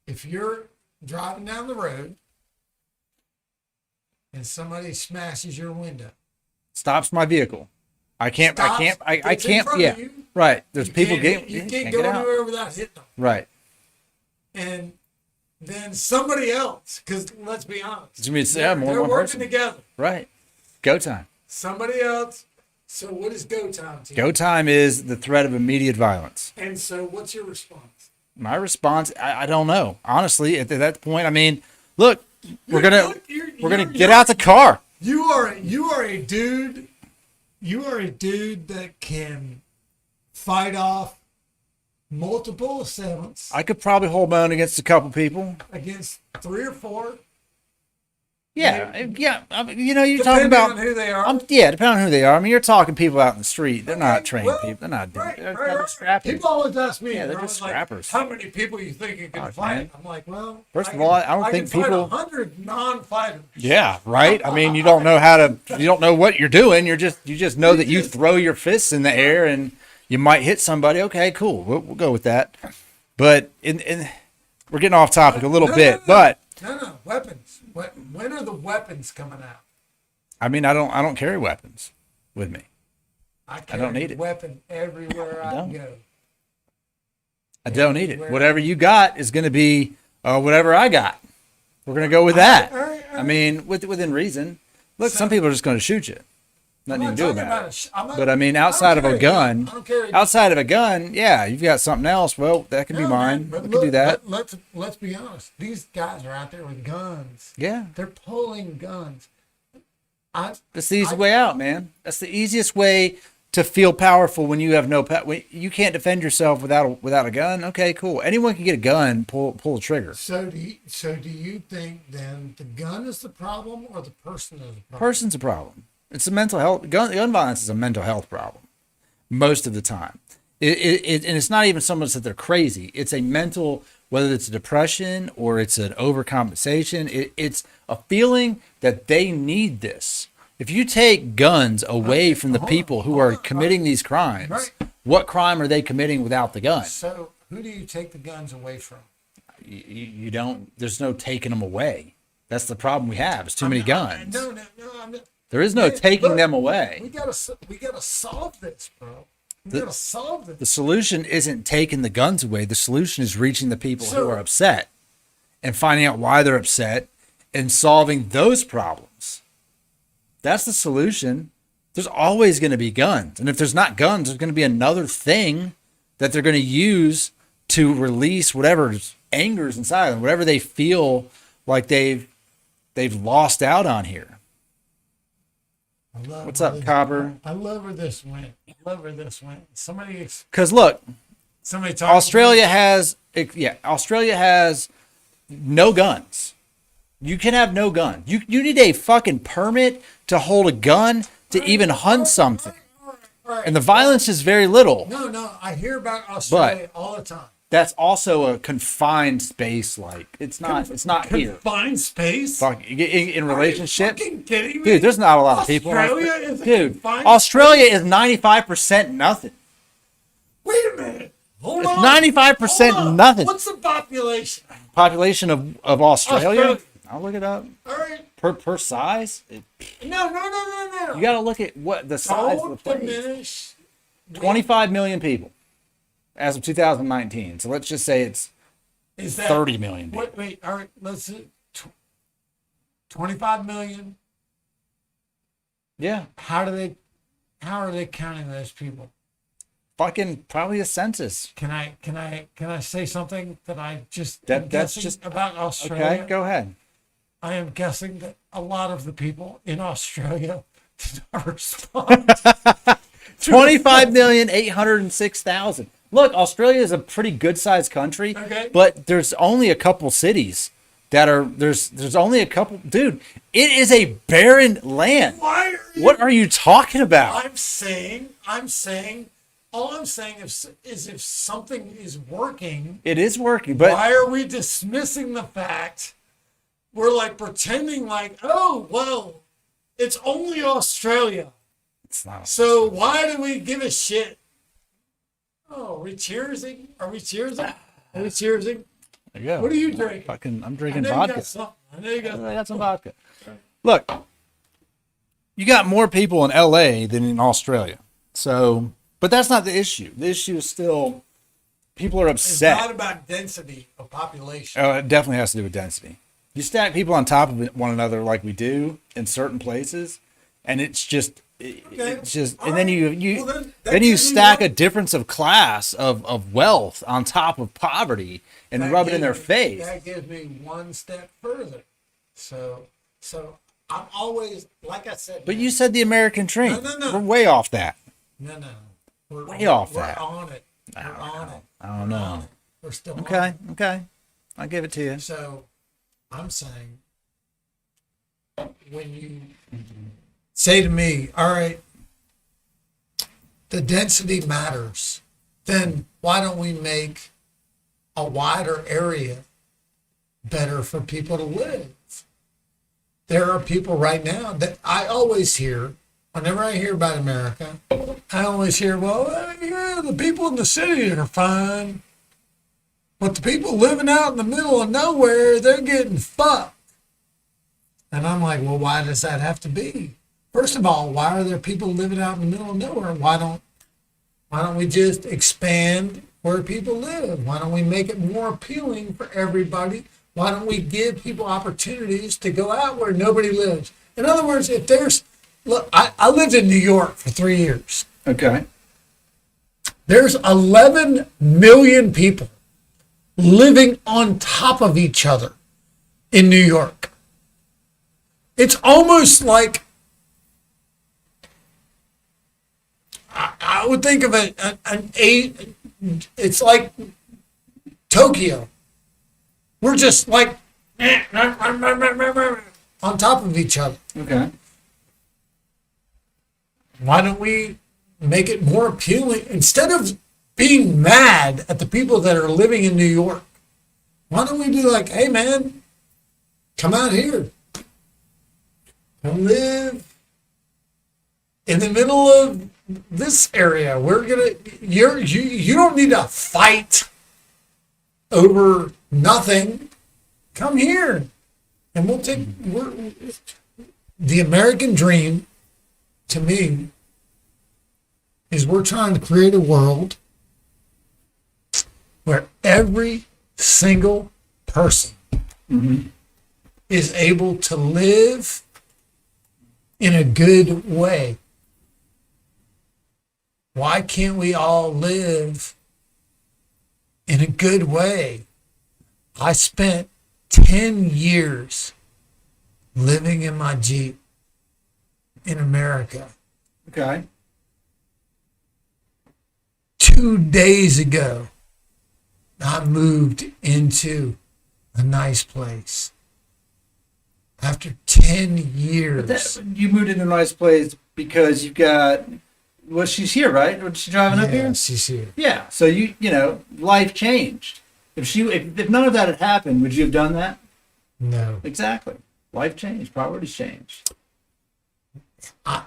if you're driving down the road and somebody smashes your window, Stops my vehicle. I can't. Stops, I gets in can't. front Yeah. of you, Right. There's people you can't can't get go out. anywhere without hitting them. Right. And then somebody else, because let's be honest, You mean to say, yeah, more they're than one working person. together. Right. Go time. Somebody else. So what is go time to you? Go time is the threat of immediate violence. And so what's your response? My response, I don't know. Honestly, at that point, I mean, look, we're gonna get out the car. You are a dude. You are a dude that can fight off multiple assailants I could probably hold my own against a couple people. against 3 or 4. Yeah. I mean, you know, you're talking Depending about on who they are. yeah, depending on who they are. I mean, you're talking people out in the street. They're not trained well, people. They're not. Right, They're right. scrappers. People always ask me, Yeah, they're they're just always scrappers. like, how many people you think you can Fuck, fight? man. I'm like, well, First of all, I don't think can fight people- 100 non-fighters. Yeah, right. I mean, you don't know how to. You don't know what you're doing. You just know that you throw your fists in the air and you might hit somebody. Okay, cool. We'll go with that. But we're getting off topic a little bit. But No, weapons. When are the weapons coming out? I mean, I don't carry weapons with me. I don't need it. Weapon everywhere I don't. go. I don't need it. Whatever you got is going to be whatever I got. We're going to go with that. All right. I mean, within reason. Look, some people are just going to shoot you. Nothing you can do about it. But I mean, outside of a gun, yeah, you've got something else. Well, that can be mine. But We can do that. Let's be honest. These guys are out there with guns. Yeah, They're pulling guns. that's the easy way out, man. That's the easiest way to feel powerful when you have no when you can't defend yourself without a gun. Okay, cool. Anyone can get a gun, pull the trigger. So do you think then the gun is the problem or the person is the problem? Person's a problem. It's a mental health. Gun violence is a mental health problem most of the time. And it's not even so much that they're crazy. It's a mental, whether it's a depression or it's an overcompensation. It's a feeling that they need this. If you take guns away from the people who are committing these crimes, what crime are they committing without the gun? So who do you take the guns away from? You don't. There's no taking them away. That's the problem we have. It's too many guns. No. I'm not, There is no taking them away. We gotta solve this, bro. We gotta solve this. The solution isn't taking the guns away. The solution is reaching the people who are upset and finding out why they're upset and solving those problems. That's the solution. There's always going to be guns. And if there's not guns, there's going to be another thing that they're going to use to release whatever anger's inside them, whatever they feel like they've lost out on here. What's up, Copper? I love where this went. Because look, Australia has no guns. You can have no gun. You need a fucking permit to hold a gun to even hunt something. And the violence is very little. No, I hear about Australia all the time. That's also a confined space. Like it's not here. Confined space? Fuck, in relationships, fucking kidding me? dude. There's not a lot of people. Dude, Australia is 95% nothing. Wait a minute. Hold It's on. 95% nothing. What's the population? Population of Australia? I'll look it up. All right. Per size? No. You got to look at what the size of the Don't place. diminish. 25 million people as of 2019. So let's just say it's Is that 30 million people. Wait. All right. Let's see. 25 million. Yeah. How are they counting those people? Fucking probably a census. Can I say something that I just That's guessing just about Australia? Okay, go ahead. I am guessing that a lot of the people in Australia did not respond. 25,806,000. Look, Australia is a pretty good sized country, Okay. but there's only a couple cities that are there's only a couple. Dude, it is a barren land. Why are you? What are you talking about? I'm saying. All I'm saying is if something is working, It is working, but why are we dismissing the fact? We're like pretending like, oh well, it's only Australia. it's not. So why do we give a shit? Oh, are we cheersing? Are we cheersing? There you go. What are you drinking? Fucking, I'm I drinking know you vodka. got something. I know you got. I got some vodka. Look, you got more people in LA than in Australia. So, but that's not the issue. The issue is still people are It's upset. not about density of population. Oh, it definitely has to do with density. You stack people on top of one another like we do in certain places, and it's just, it's just, and then you Well, then then you gives me stack one- a difference of class of wealth on top of poverty and That rub it in their gives- face. That gives me one step further. So I'm always, like I said. But man, you said the American dream. No. We're way off that. no. We're Way off we're that. on it. We're on it. I don't know. We're still on Okay, it. okay. I'll give it to you. So I'm saying when you say to me, all right, the density matters, then why don't we make a wider area better for people to live? There are people right now that I always hear, whenever I hear about America, I always hear, well, yeah, the people in the city are fine, but the people living out in the middle of nowhere, they're getting fucked. And I'm like, well, why does that have to be? First of all, why are there people living out in the middle of nowhere? Why don't we just expand where people live? Why don't we make it more appealing for everybody? Why don't we give people opportunities to go out where nobody lives? In other words, if there's, look, I lived in New York for 3 years. Okay. There's 11 million people living on top of each other in New York. It's almost like, I would think of it's like Tokyo. We're just like on top of each other. Okay. Why don't we make it more appealing? Instead of being mad at the people that are living in New York, why don't we do like, hey man, come out here. Come live in the middle of this area. You don't need to fight over nothing. Come here, and the American dream, to me, is we're trying to create a world where every single person is able to live in a good way. Why can't we all live in a good way? I spent 10 years living in my Jeep in America. Okay. 2 days ago, I moved into a nice place. After 10 years. You moved into a nice place because you've got, well, she's here, right? Was she driving up here? Yeah, she's here. Yeah. So you know, life changed. If none of that had happened, would you have done that? No. Exactly. Life changed. Priorities changed. I've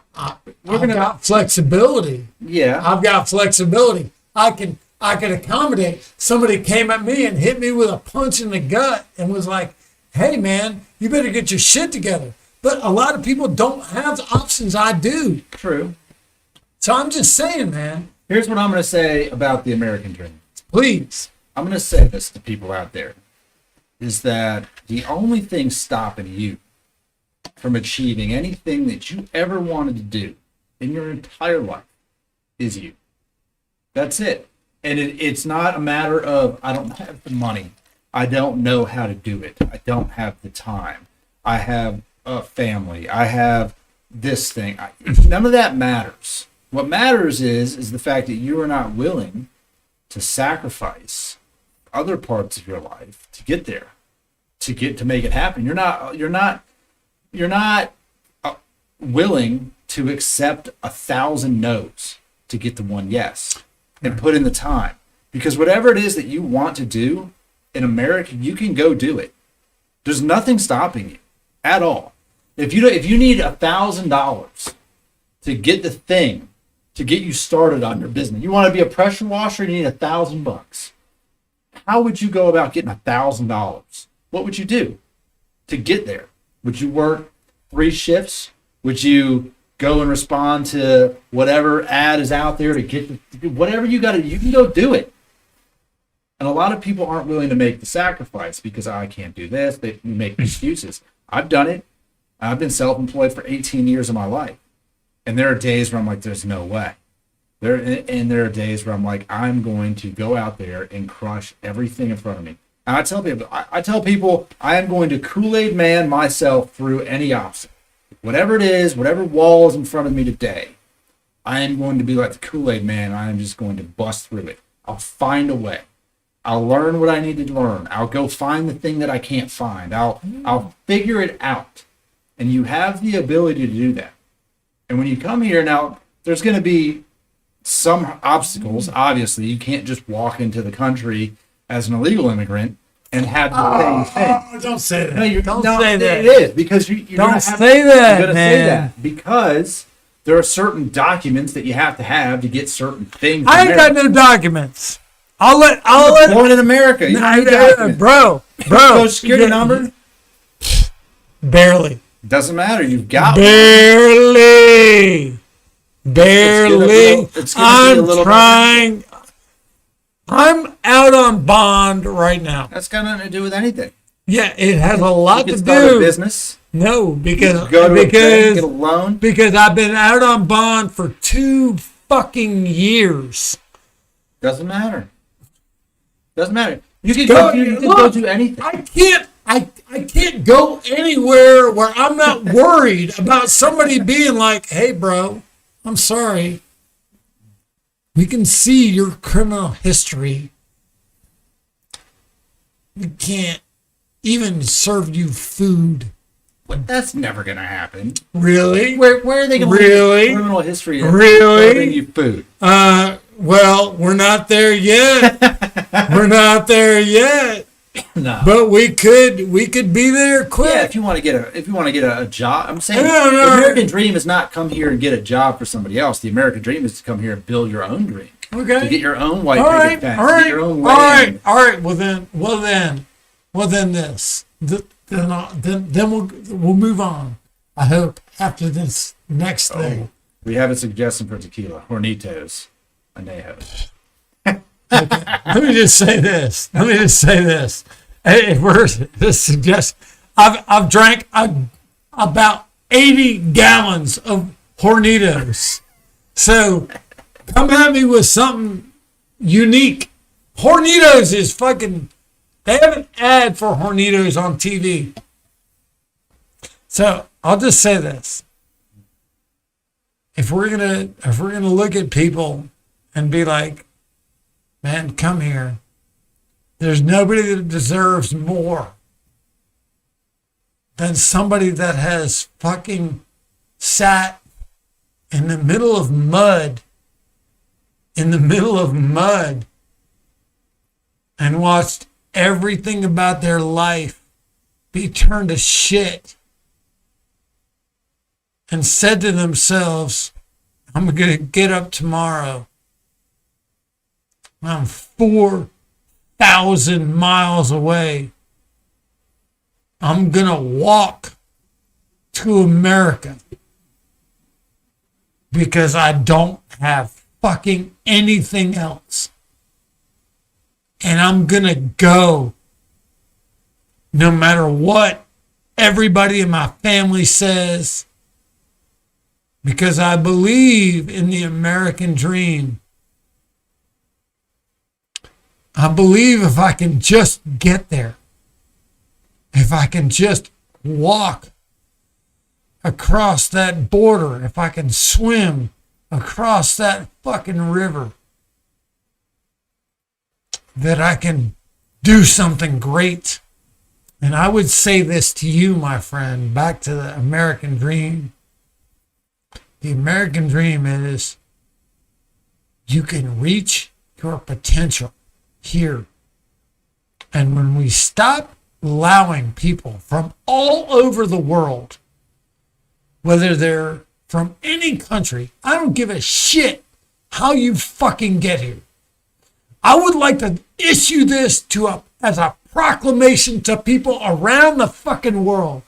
got flexibility. Yeah. I've got flexibility. I can accommodate. Somebody came at me and hit me with a punch in the gut and was like, hey man, you better get your shit together. But a lot of people don't have the options I do. True. So I'm just saying, man. Here's what I'm going to say about the American dream. Please. I'm going to say this to people out there, is that the only thing stopping you from achieving anything that you ever wanted to do in your entire life is you. That's it. And it's not a matter of, I don't have the money. I don't know how to do it. I don't have the time. I have a family. I have this thing. None of that matters. What matters is the fact that you are not willing to sacrifice other parts of your life to get there, to make it happen. You're not willing to accept 1,000 no's to get the one yes and put in the time, because whatever it is that you want to do in America, you can go do it. There's nothing stopping you at all. If you need $1,000 to get the thing to get you started on your business, you want to be a pressure washer, you need $1,000. How would you go about getting $1,000? What would you do to get there? Would you work 3 shifts? Would you go and respond to whatever ad is out there to get whatever you got to? You can go do it. And a lot of people aren't willing to make the sacrifice because I can't do this. They make excuses. I've done it. I've been self-employed for 18 years of my life. And there are days where I'm like, there's no way. There are days where I'm like, I'm going to go out there and crush everything in front of me. And I tell people I am going to Kool-Aid man myself through any obstacle. Whatever it is, whatever wall is in front of me today, I am going to be like the Kool-Aid man. I am just going to bust through it. I'll find a way. I'll learn what I need to learn. I'll go find the thing that I can't find. I'll figure it out. and you have the ability to do that. And when you come here now, there's going to be some obstacles. Obviously, you can't just walk into the country as an illegal immigrant and have the same thing. Don't say that. No, Don't say that. It is because you're Don't gonna say that, you're gonna man. say that because there are certain documents that you have to get certain things. I ain't got no documents. I'll let. Born in America, you don't need documents. Bro. Social security number Barely. doesn't matter. You've got one. Barely. It's gonna be a little trying. I'm out on bond right now. That's got nothing to do with anything. Yeah, it has a lot You to can start a do. business. No, because Go to a bank, get a loan. because I've been out on bond for 2 fucking years. Doesn't matter. Doesn't matter. You can Go- go do anything. I can't go anywhere where I'm not worried about somebody being like, "Hey, bro, I'm sorry. We can see your criminal history. We can't even serve you food." But that's never gonna happen. Really? Where are they going to Really? criminal history? Of Really? serving you food. Well, we're not there yet. We're not there yet. No. But we could be there quick. Yeah, if you want to get a job, I'm saying No. the American dream is not come here and get a job for somebody else. The American dream is to come here and build your own dream. Okay. To get your own white All picket right. fence. All Get right. your own All land. right. Well then this. Then we'll move on. I hope after this next thing. We have a suggestion for tequila. Hornitos. Anejos. Let me just say this. Hey, we're this suggest. I've drank about 80 gallons of Hornitos. So come at me with something unique. Hornitos is fucking. They have an ad for Hornitos on TV. So I'll just say this: if we're gonna look at people and be like, "Man, come here," there's nobody that deserves more than somebody that has fucking sat in the middle of mud, and watched everything about their life be turned to shit and said to themselves, "I'm going to get up tomorrow. I'm 4,000 miles away. I'm going to walk to America because I don't have fucking anything else. And I'm going to go no matter what everybody in my family says, because I believe in the American dream. I believe if I can just get there, if I can just walk across that border, if I can swim across that fucking river, that I can do something great. And I would say this to you, my friend, back to the American dream. The American dream is you can reach your potential here. And when we stop allowing people from all over the world, whether they're from any country, I don't give a shit how you fucking get here. I would like to issue this as a proclamation to people around the fucking world.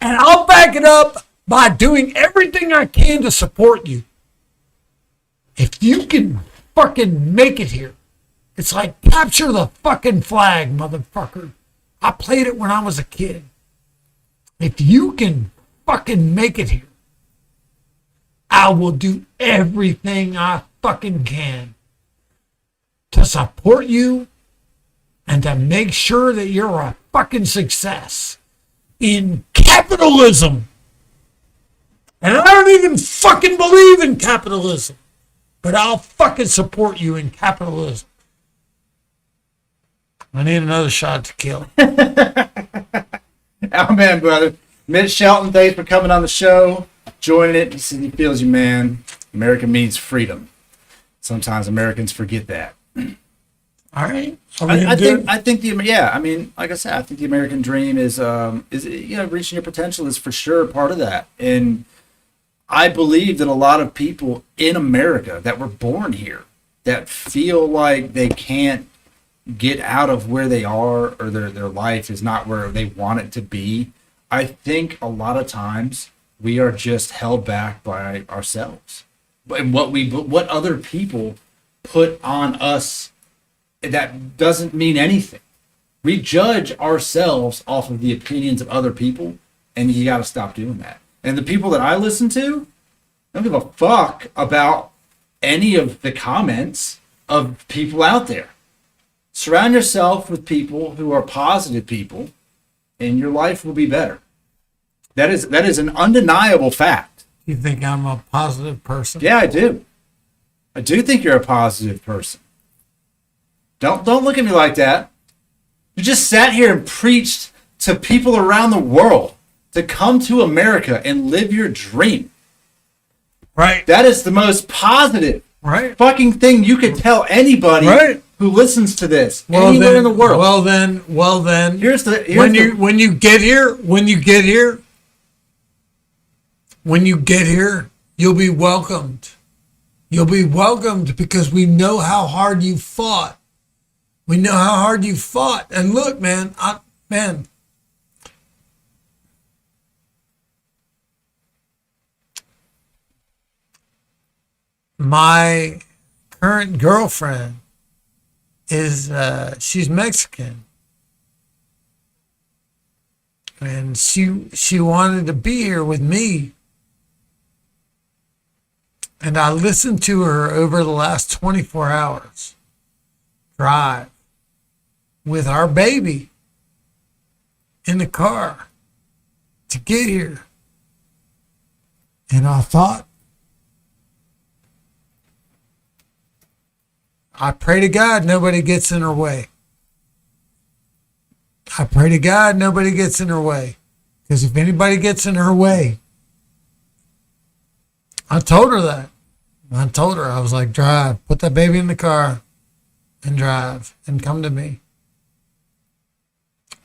And I'll back it up by doing everything I can to support you. If you can fucking make it here, it's like capture the fucking flag, motherfucker. I played it when I was a kid. If you can fucking make it here, I will do everything I fucking can to support you and to make sure that you're a fucking success in capitalism. And I don't even fucking believe in capitalism, but I'll fucking support you in capitalism. I need another shot to kill. Oh man, brother. Mitch Shelton, thanks for coming on the show, joining it. He said he feels you, man. America means freedom. Sometimes Americans forget that. All right. I think I mean, like I said, I think the American dream is reaching your potential is for sure part of that. And I believe that a lot of people in America that were born here that feel like they can't get out of where they are, or their life is not where they want it to be. I think a lot of times we are just held back by ourselves and what other people put on us. That doesn't mean anything. We judge ourselves off of the opinions of other people, and you got to stop doing that. And the people that I listen to, I don't give a fuck about any of the comments of people out there. Surround yourself with people who are positive people, and your life will be better. That is an undeniable fact. You think I'm a positive person? Yeah, I do. I do think you're a positive person. Don't look at me like that. You just sat here and preached to people around the world to come to America and live your dream. Right. That is the most positive fucking thing you could tell anybody who listens to this anywhere in the world. Well then, when you get here, you'll be welcomed. You'll be welcomed because we know how hard you fought. We know how hard you fought. And look, man, my current girlfriend is, she's Mexican. And she wanted to be here with me. And I listened to her over the last 24 hours. Drive with our baby in the car to get here. And I thought, I pray to God nobody gets in her way. I pray to God nobody gets in her way. Because if anybody gets in her way, I told her that. I told her, I was like, drive, put that baby in the car and drive and come to me.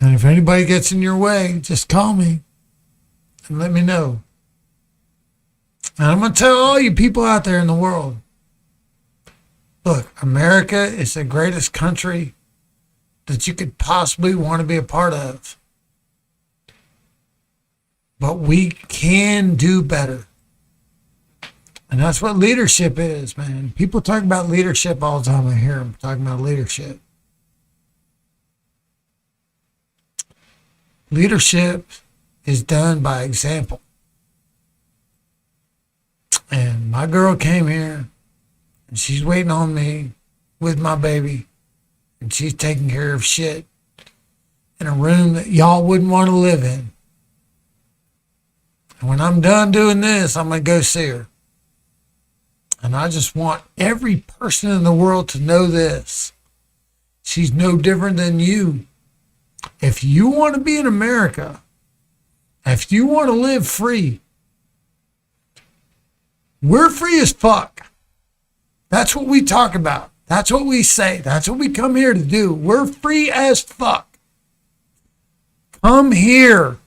And if anybody gets in your way, just call me and let me know. And I'm going to tell all you people out there in the world, look, America is the greatest country that you could possibly want to be a part of. But we can do better. And that's what leadership is, man. People talk about leadership all the time. I hear them talking about leadership. Leadership is done by example. And my girl came here, and she's waiting on me with my baby, and she's taking care of shit in a room that y'all wouldn't want to live in. And when I'm done doing this, I'm going to go see her. And I just want every person in the world to know this. She's no different than you. If you want to be in America, if you want to live free, we're free as fuck. That's what we talk about. That's what we say. That's what we come here to do. We're free as fuck. Come here.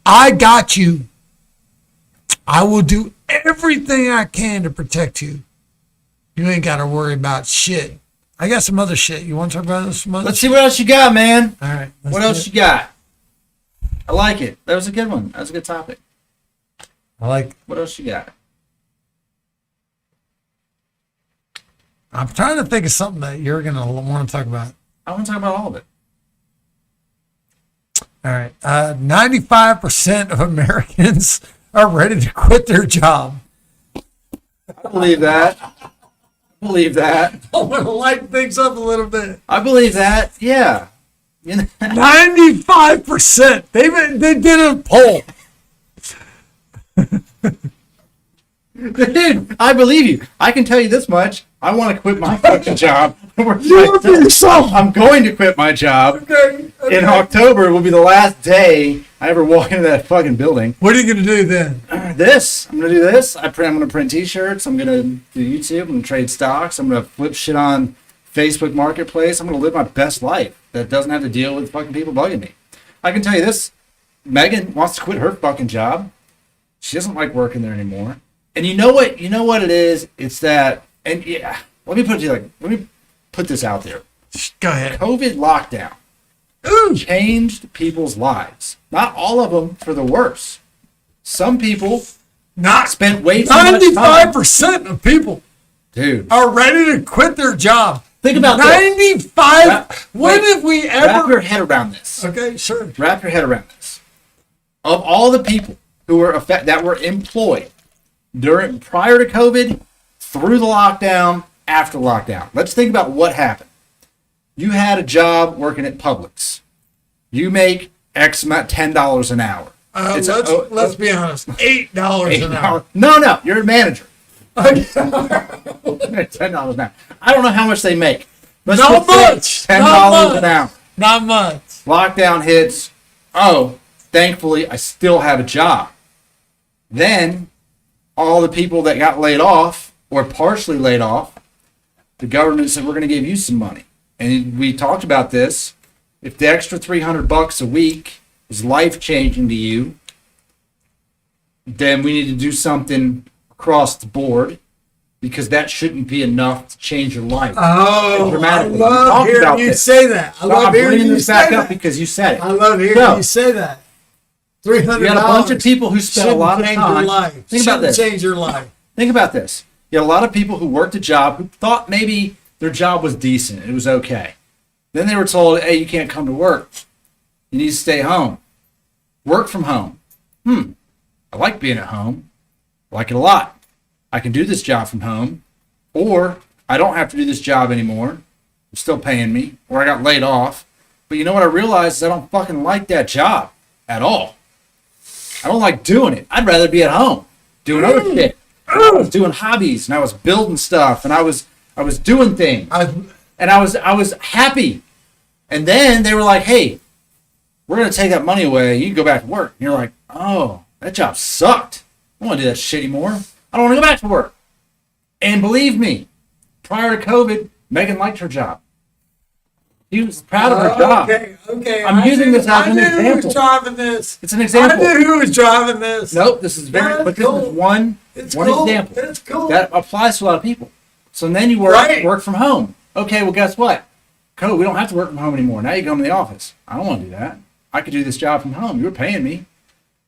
I got you. I will do everything I can to protect you. You ain't got to worry about shit. I got some other shit. You want to talk about some other Let's see what else you got, man. All right. What else you got? I like it. That was a good one. That was a good topic. What else you got? I'm trying to think of something that you're going to want to talk about. I want to talk about all of it. All right. 95% of Americans are ready to quit their job. I believe that. I believe that. I want to lighten things up a little bit. I believe that. Yeah. 95%. They did a poll. Dude, I believe you. I can tell you this much. I want to quit my fucking job. I'm going to quit my job. Okay. In October will be the last day I ever walk into that fucking building. What are you going to do then? I'm going to do this. I'm going to print t-shirts. I'm going to do YouTube. I'm going to trade stocks. I'm going to flip shit on Facebook Marketplace. I'm going to live my best life that doesn't have to deal with fucking people bugging me. I can tell you this. Megan wants to quit her fucking job. She doesn't like working there anymore. And you know what? You know what it is? It's that, and yeah, let me put this out there. Go ahead. COVID lockdown changed people's lives. Not all of them for the worse. Some people spent way too much time. 95% of people, dude, are ready to quit their job. Think about 95. When have we ever? Wrap your head around this. Okay, sure. Wrap your head around this. Of all the people who were that were employed prior to COVID, through the lockdown, after lockdown, let's think about what happened. You had a job working at Publix. You make X amount, $10 an hour. Let's be honest, $8 an hour. No, you're a manager. $10 an hour. I don't know how much they make. Not much. $10 an hour. Not much. Lockdown hits. Oh, thankfully, I still have a job. Then, all the people that got laid off or partially laid off, the government said, we're going to give you some money. And we talked about this. If the extra $300 a week is life-changing to you, then we need to do something across the board, because that shouldn't be enough to change your life. Oh, I love hearing you say that. I love hearing you say that. Because you said it. I love hearing you say that. $300. You got a bunch of people who spent a lot of time. Think about this. Change your life. Think about this. You had a lot of people who worked a job who thought maybe their job was decent. It was okay. Then they were told, hey, you can't come to work. You need to stay home. Work from home. I like being at home. I like it a lot. I can do this job from home. Or I don't have to do this job anymore. They're still paying me. Or I got laid off. But you know what I realized is I don't fucking like that job at all. I don't like doing it. I'd rather be at home doing other shit. I was doing hobbies and I was building stuff and I was doing things. And I was happy. And then they were like, hey, we're going to take that money away. You can go back to work. And you're like, oh, that job sucked. I don't want to do that shit anymore. I don't want to go back to work. And believe me, prior to COVID, Megan liked her job. She was proud of her job. Okay. I'm using this as an example. I knew who was driving this. It's an example. I knew who was driving this. Nope, this is very, but cool. This is one example. It's cool. That applies to a lot of people. So then you work from home. Okay, well, guess what? Code, we don't have to work from home anymore. Now you go to the office. I don't want to do that. I could do this job from home. You were paying me.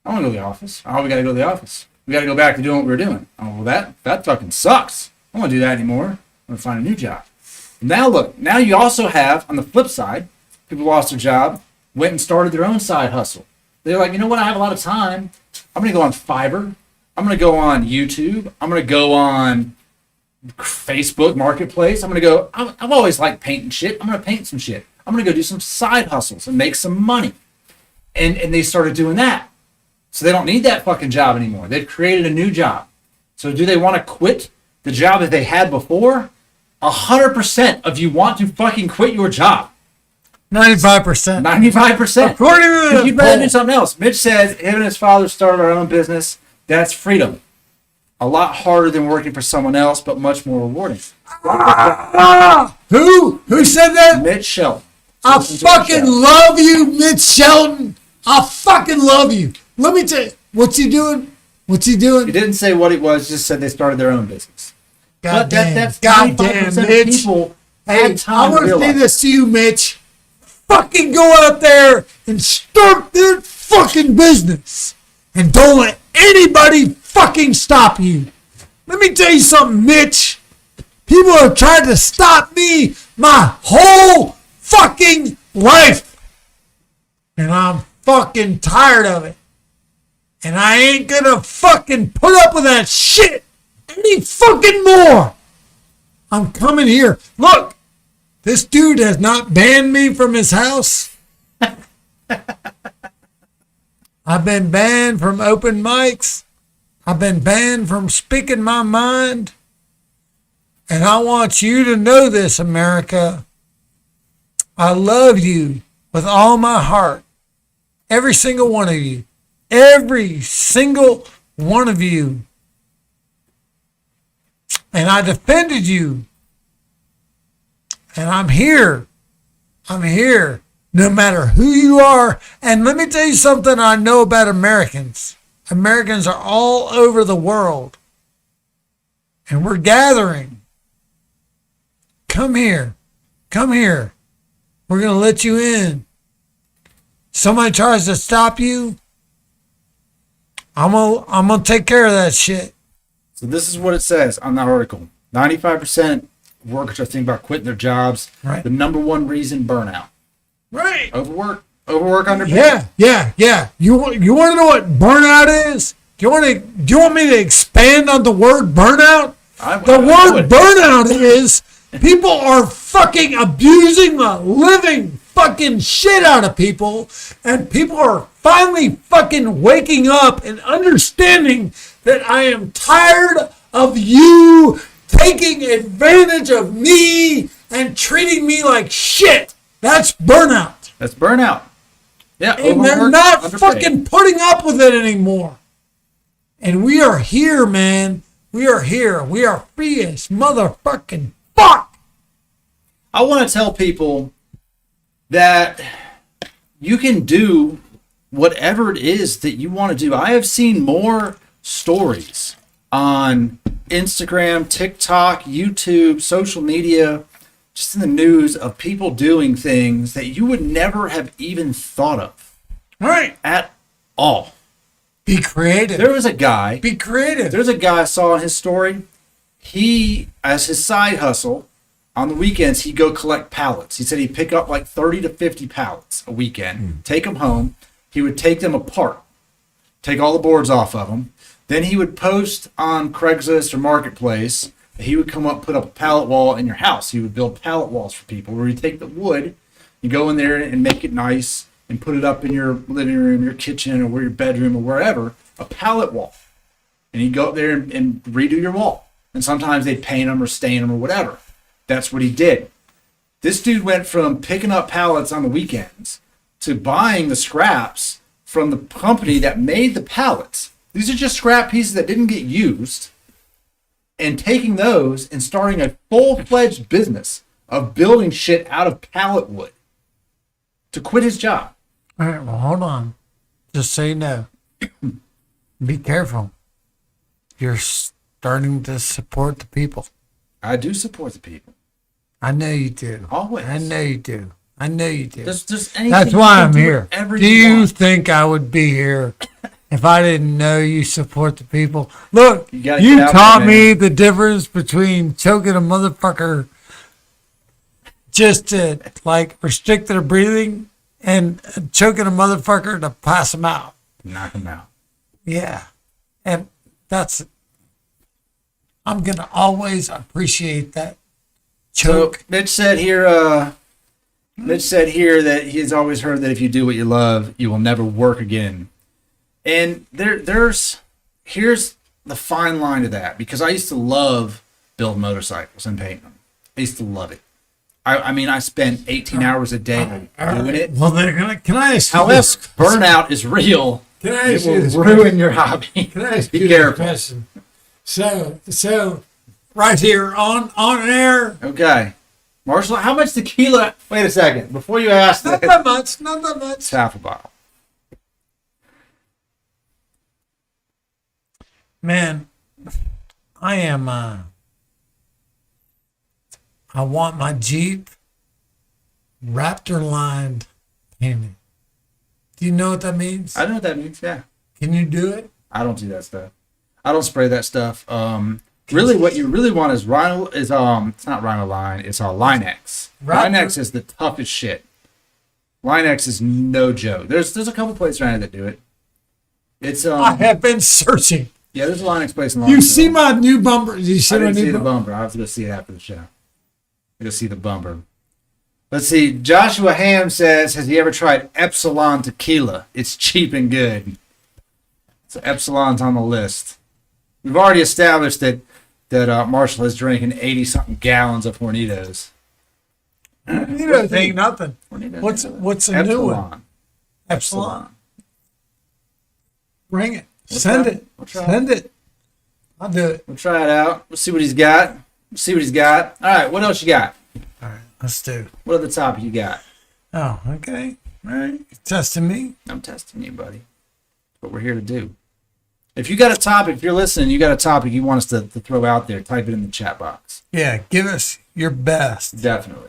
I don't want to go to the office. Oh, we got to go to the office. We got to go back to doing what we were doing. Oh, well, that fucking sucks. I don't want to do that anymore. I'm going to find a new job. Now look, now you also have, on the flip side, people lost their job, went and started their own side hustle. They're like, you know what, I have a lot of time. I'm going to go on Fiverr. I'm going to go on YouTube. I'm going to go on Facebook Marketplace. I'm going to go, I've always liked painting shit. I'm going to paint some shit. I'm going to go do some side hustles and make some money. And they started doing that. So they don't need that fucking job anymore. They've created a new job. So do they want to quit the job that they had before? 100% of you want to fucking quit your job. 95%. 95%. According to the you'd rather do something else. Mitch says him and his father started our own business. That's freedom. A lot harder than working for someone else, but much more rewarding. Who said that? Mitch Shelton. I fucking love you, Mitch Shelton. I fucking love you. Let me tell you, what's he doing? He didn't say what it was, just said they started their own business. Goddamn, Mitch. People hey, I want to say this to you, Mitch. Fucking go out there and start that fucking business. And don't let anybody fucking stop you. Let me tell you something, Mitch. People have tried to stop me my whole fucking life. And I'm fucking tired of it. And I ain't gonna fucking put up with that shit any fucking more. I'm coming here. Look, this dude has not banned me from his house. I've been banned from open mics. I've been banned from speaking my mind. And I want you to know this, America. I love you with all my heart. Every single one of you. Every single one of you. And I defended you. And I'm here. I'm here. No matter who you are. And let me tell you something I know about Americans. Americans are all over the world. And we're gathering. Come here. Come here. We're going to let you in. Somebody tries to stop you, I'm gonna take care of that shit. So this is what it says on that article. 95% of workers are thinking about quitting their jobs. Right. The number one reason, burnout. Right. Overwork underpaid. Yeah. You want to know what burnout is? Do you want me to expand on the word burnout? The word burnout is people are fucking abusing the living fucking shit out of people, and people are finally fucking waking up and understanding that I am tired of you taking advantage of me and treating me like shit. That's burnout. That's burnout. Yeah, And they're not fucking putting up with it anymore. And we are here, man. We are here. We are free as motherfucking fuck. I want to tell people that you can do whatever it is that you want to do. I have seen more stories on Instagram, TikTok, YouTube, social media, just in the news of people doing things that you would never have even thought of. Right. At all. Be creative. There was a guy. Be creative. There's a guy I saw in his story. He, as his side hustle, on the weekends, he'd go collect pallets. He said he'd pick up like 30 to 50 pallets a weekend, take them home. He would take them apart, take all the boards off of them. Then he would post on Craigslist or Marketplace. He would come up, put up a pallet wall in your house. He would build pallet walls for people where you take the wood, you go in there and make it nice and put it up in your living room, your kitchen, or your bedroom, or wherever, a pallet wall. And he'd go up there and redo your wall. And sometimes they'd paint them or stain them or whatever. That's what he did. This dude went from picking up pallets on the weekends to buying the scraps from the company that made the pallets. These are just scrap pieces that didn't get used, and taking those and starting a full-fledged business of building shit out of pallet wood to quit his job. All right, well, hold on. Just so you know, be careful. You're starting to support the people. I do support the people. I know you do. Always. I know you do. I know you do. There's anything. That's why I'm do here. Do you think I would be here if I didn't know you support the people? Look, you taught me the difference between choking a motherfucker just to like restrict their breathing and choking a motherfucker to pass them out. Knock them out. Yeah. And I'm going to always appreciate that choke. So Mitch said here that he's always heard that if you do what you love, you will never work again. And here's the fine line to that, because I used to love building motorcycles and painting them. I used to love it. I mean, I spent 18 hours a day doing it. Well, can I ask you However, this? burnout is real. Can I ask It you will this ruin your hobby. Can I ask Be you this careful. question? So right here on air. Okay. Marshall, how much tequila? Wait a second. Before you ask Not that. that much. Not that much. It's half a bottle. Man, I am. I want my Jeep Raptor lined painted. Do you know what that means? I know what that means, yeah. Can you do it? I don't do that stuff. I don't spray that stuff. Really, what you really want is Rhino. It's not Rhino Line. It's Line-X. Line-X is the toughest shit. Line-X is no joke. There's a couple places around here that do it. It's I have been searching. Yeah, there's a Line-X place in You Lawrenceville. see my new bumper? You see I my didn't see new the bumper? bumper. I have to go see it after the show. I go see the bumper. Let's see. Joshua Ham says, "Has he ever tried Epsilon tequila? It's cheap and good." So Epsilon's on the list. We've already established that that Marshall is drinking 80-something gallons of Hornitos. Hornitos ain't nothing. Hornitos What's a new one? Epsilon. Bring it. Send it. Send it. I'll do it. We'll try it out. We'll see what he's got. All right, what else you got? All right, let's do. What other topic you got? Oh, okay. All right. You're testing me? I'm testing you, buddy. That's what we're here to do. If you got a topic, if you're listening, you got a topic you want us to throw out there, type it in the chat box. Yeah, give us your best. Definitely.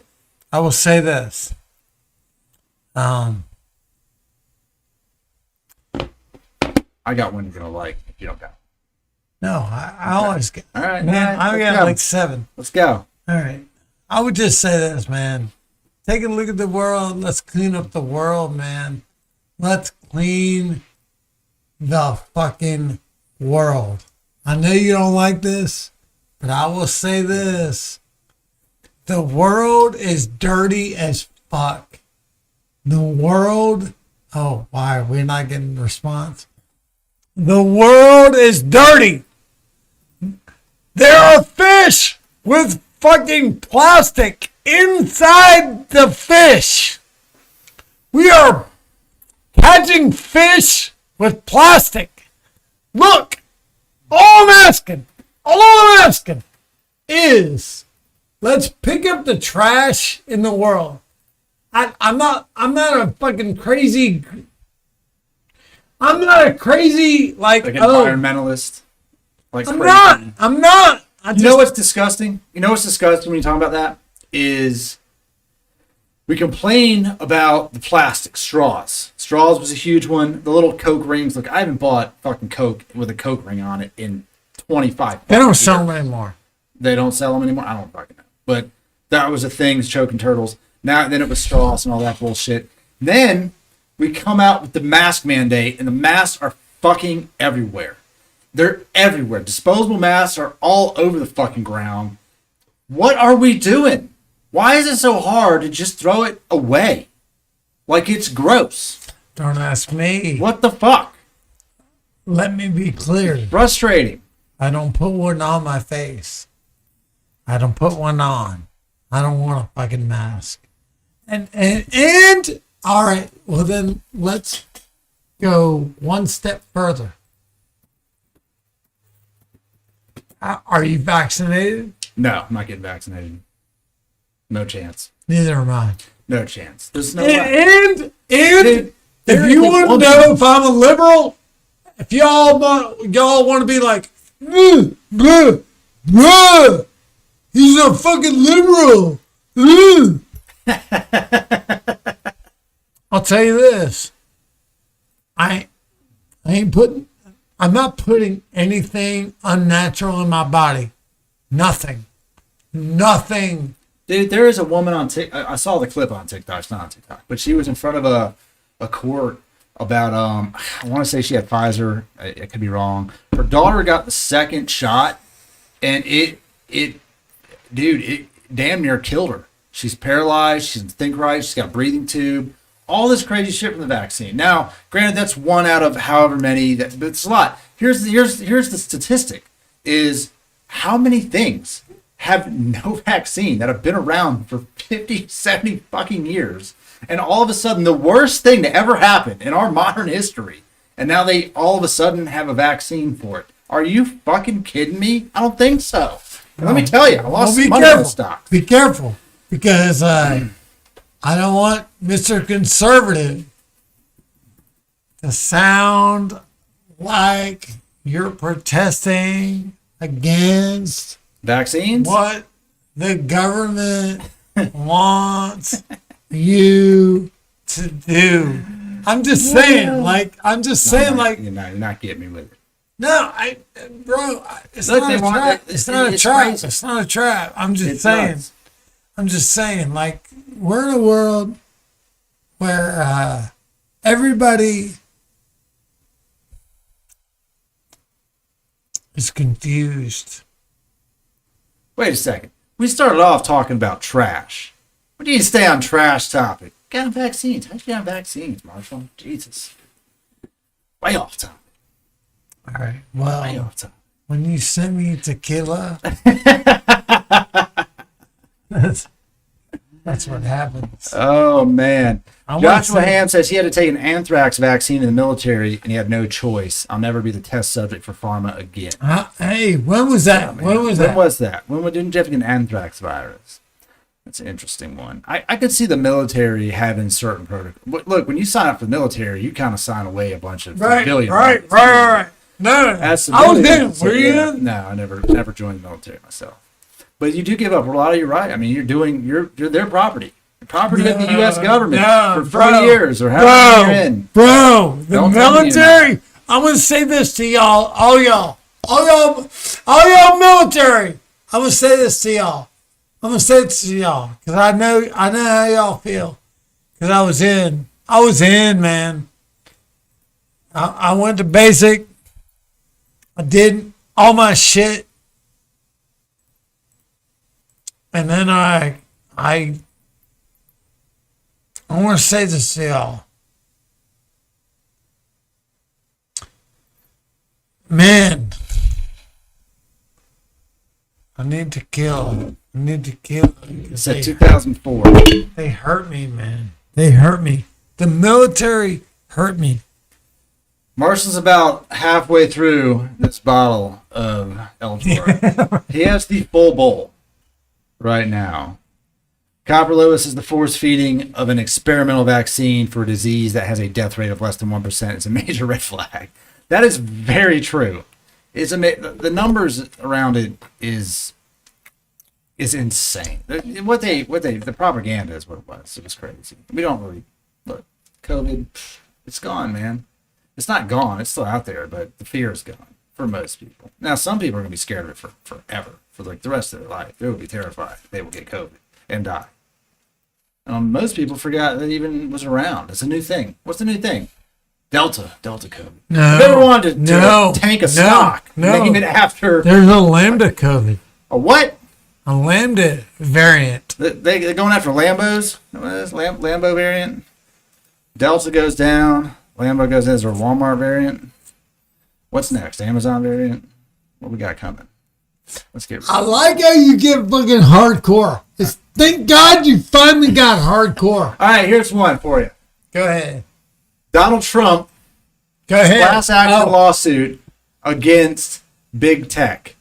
I will say this. I got one you're going to like if you don't got. No, I always get. All right. Man, I got like 7. Let's go. All right. I would just say this, man. Take a look at the world. Let's clean up the world, man. Let's clean the fucking world. I know you don't like this, but I will say this. The world is dirty as fuck. The world. Oh, why are we not getting a response? The world is dirty. There are fish with fucking plastic inside the fish. We are catching fish with plastic. Look, all I'm asking is let's pick up the trash in the world. I'm not a fucking crazy. I'm not a crazy like environmentalist. Like I'm crazy. not. You know what's disgusting? You know what's disgusting when you talk about that? Is we complain about the plastic straws. Straws was a huge one. The little Coke rings. Look, I haven't bought fucking Coke with a Coke ring on it in 25 They don't sell them anymore. They don't sell them anymore? I don't fucking know. But that was a thing, choking turtles. Then it was straws and all that bullshit. Then we come out with the mask mandate, and the masks are fucking everywhere. They're everywhere. Disposable masks are all over the fucking ground. What are we doing? Why is it so hard to just throw it away? Like it's gross. Don't ask me. What the fuck? Let me be clear. Frustrating. I don't put one on my face. I don't put one on. I don't want a fucking mask. And all right, well then let's go one step further. Are you vaccinated? No, I'm not getting vaccinated. No chance. Neither am I. No chance. There's no and if you want to know if I'm a liberal, if y'all want to be like, he's a fucking liberal. I'll tell you this. I'm not putting anything unnatural in my body. Nothing. Dude, there is a woman on TikTok. I saw the clip on TikTok. It's not on TikTok, but she was in front of a court about I want to say she had Pfizer. I could be wrong. Her daughter got the second shot, and it damn near killed her. She's paralyzed. She doesn't think right. She's got a breathing tube. All this crazy shit from the vaccine. Now, granted, that's one out of however many. But it's a lot. Here's the statistic: is how many things have no vaccine that have been around for 50, 70 fucking years, and all of a sudden the worst thing to ever happen in our modern history, and now they all of a sudden have a vaccine for it. Are you fucking kidding me? I don't think so. And let me tell you, I lost some money on stocks. Be careful, because I don't want Mr. Conservative to sound like you're protesting against vaccines? What the government wants you to do. I'm just saying, you're not getting me with it. No, it's not a trap. It's not a trap. It's not a trap. I'm just saying, like, we're in a world where everybody is confused. Wait a second. We started off talking about trash. We need to stay on trash topic. Get on vaccines. How'd you get on vaccines, Marshall? Jesus. Way off topic. All right. Well, way off topic. when you sent me tequila, that's what happens. Oh, man. I wanna Joshua say- Ham says he had to take an anthrax vaccine in the military and he had no choice. I'll never be the test subject for pharma again. Hey, when was that? Man, When was that? When didn't Jeff get an anthrax virus? That's an interesting one. I could see the military having certain protocols. Look, when you sign up for the military, you kind of sign away a bunch of civilian rights. Right. No, As I was civilian, in. Were you in? No, I never joined the military myself. But you do give up a lot of your right. I mean, you're their property. The property of the U.S. government for 40 years or however long you're in. Bro, the Don't tell me you're military. I'm gonna say this to y'all, all y'all military. I'm gonna say this to y'all. I'm gonna say it to y'all because I know how y'all feel. Because I was in, man. I went to basic. I did all my shit, and then I want to say this to y'all. Man, I need to kill. It's at 2004. They hurt me, man. They hurt me. The military hurt me. Marshall's about halfway through this bottle of L4. He has the full bowl right now. Copper Lewis is the force feeding of an experimental vaccine for a disease that has a death rate of less than 1%. It's a major red flag. That is very true. The numbers around it is insane. The propaganda is what it was. It was crazy. We don't really look. COVID, it's gone, man. It's not gone. It's still out there, but the fear is gone for most people. Now, some people are going to be scared of it forever, for like the rest of their life. They will be terrified. They will get COVID and die. Most people forgot that it even was around. It's a new thing. What's the new thing? Delta COVID. No. I've never wanted to tank a stock. Name it after. There's a Lambda COVID. A what? A Lambda variant. They're going after Lambos. What is Lambo variant? Delta goes down. Lambo goes in. Is there a Walmart variant? What's next? Amazon variant? What we got coming? Let's get. I like how you get fucking hardcore. Thank God you finally got hardcore. All right, here's one for you. Go ahead. Donald Trump. Go ahead. Class action lawsuit against big tech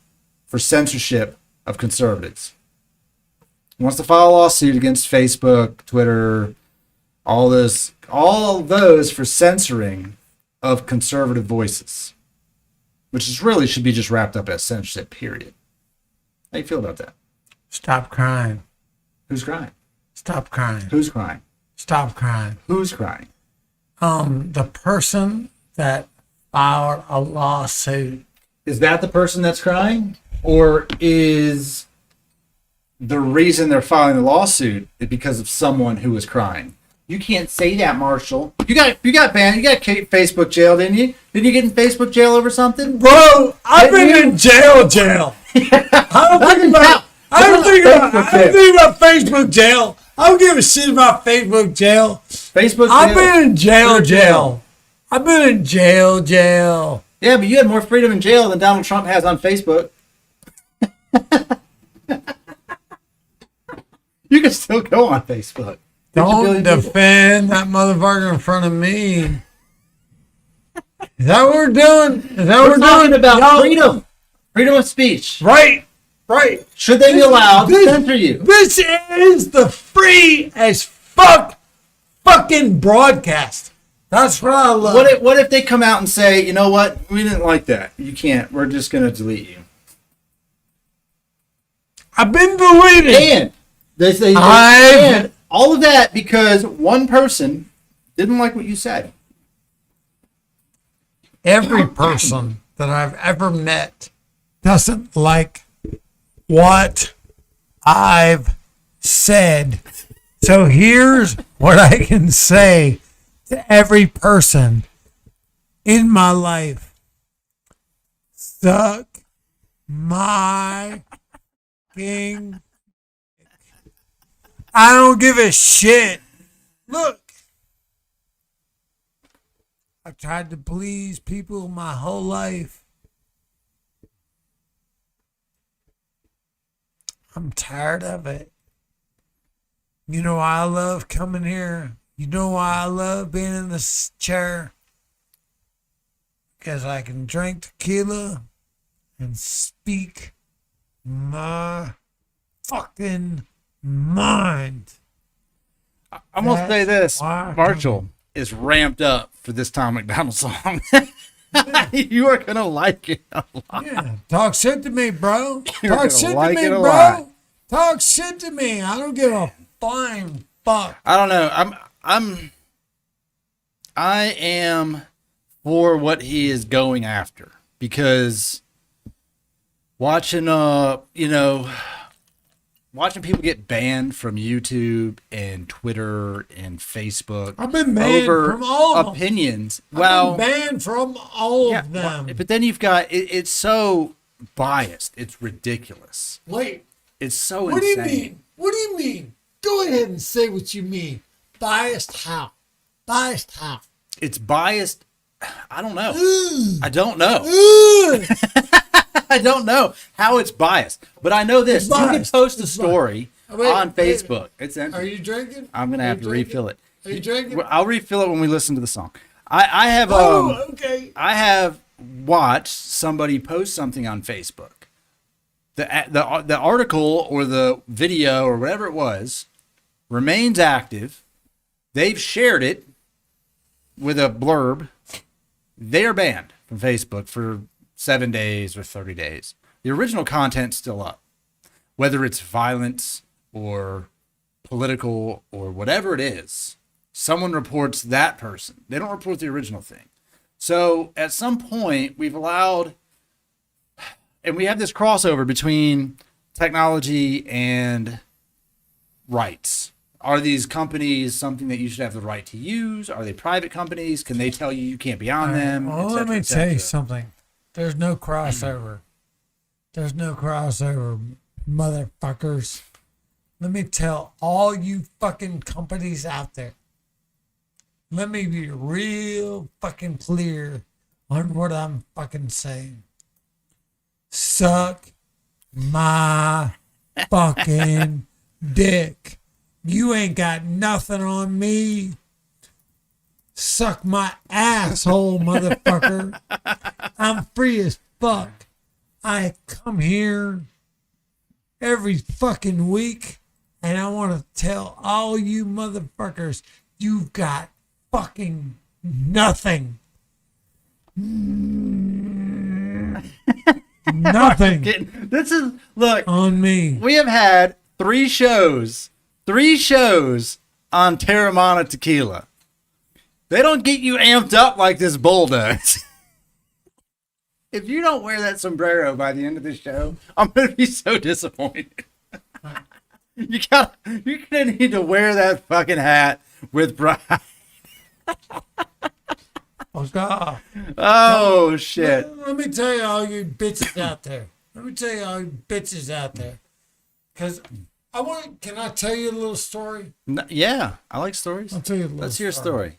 for censorship of conservatives. He wants to file a lawsuit against Facebook, Twitter, all those for censoring of conservative voices, which is really should be just wrapped up as censorship, period. How you feel about that? Stop crying. Who's crying? Stop crying. Who's crying? Stop crying. Who's crying? The person that filed a lawsuit. Is that the person that's crying? Or is the reason they're filing the lawsuit is because of someone who was crying? You can't say that, Marshall. You got banned. You got Facebook jail, didn't you? Didn't you get in Facebook jail over something? Bro, I've been in jail. I don't think about Facebook jail. I don't give a shit about Facebook jail. Facebook jail. I've been in jail. I've been in jail. Yeah, but you had more freedom in jail than Donald Trump has on Facebook. You can still go on Facebook. Don't defend that motherfucker in front of me. Is that what we're doing? We're talking about freedom. Freedom of speech. Right. Should they be allowed to censor you? This is the free as fuck fucking broadcast. That's what I love. What if they come out and say, you know what? We didn't like that. You can't. We're just going to delete you. I've been deleted. And all of that because one person didn't like what you said. Every person that I've ever met doesn't like what I've said. So here's what I can say to every person in my life. Suck my king. I don't give a shit. Look, I've tried to please people my whole life. I'm tired of it. You know why I love coming here? You know why I love being in this chair? Because I can drink tequila and speak my fucking mind. I'm going to say this. why I Marshall is ramped up for this Tom McDonald song. You are going to like it a lot. Yeah, talk shit to me, bro. You're Talk gonna shit like to me, it a bro. lot. Talk shit to me. I don't give a flying fuck. I don't know. I am for what he is going after, because watching watching people get banned from YouTube and Twitter and Facebook I've been banned over from all of them. opinions. I've been banned from all of them. But then you've got it's so biased. It's ridiculous. Wait, It's so what do insane. you mean? What do you mean? Go ahead and say what you mean. Biased how? Biased how? It's biased. I don't know. Ooh. I don't know. Ooh. I don't know how it's biased, but I know this. It's You can biased. post a It's story Wait, on wait. Facebook. It's empty. Are you drinking? I'm gonna Are have you to drinking? refill it. Are you drinking? I'll refill it when we listen to the song. I have Okay. I have watched somebody post something on Facebook. The article or the video or whatever it was remains active. They've shared it with a blurb. They are banned from Facebook for 7 days or 30 days. The original content's still up. Whether it's violence or political or whatever it is, someone reports that person. They don't report the original thing. So at some point, we've allowed, and we have this crossover between technology and rights. Are these companies something that you should have the right to use? Are they private companies? Can they tell you you can't be on them? Well, Et let cetera, me et tell you cetera. something. There's no crossover. There's no crossover, motherfuckers. Let me tell all you fucking companies out there. Let me be real fucking clear on what I'm fucking saying. Suck my fucking dick. You ain't got nothing on me. Suck my asshole, motherfucker. I'm free as fuck. I come here every fucking week and I want to tell all you motherfuckers you've got fucking nothing. Nothing This is, look, on me. we have had three shows on Terramana tequila. They don't get you amped up like this bull does. If you don't wear that sombrero by the end of the show, I'm gonna be so disappointed. You're gonna need to wear that fucking hat with pride. Oh, God. Oh shit! Let me tell you all you bitches out there. Let me tell you all you bitches out there. Because can I tell you a little story? Yeah, I like stories. I'll tell you a little Let's hear a story.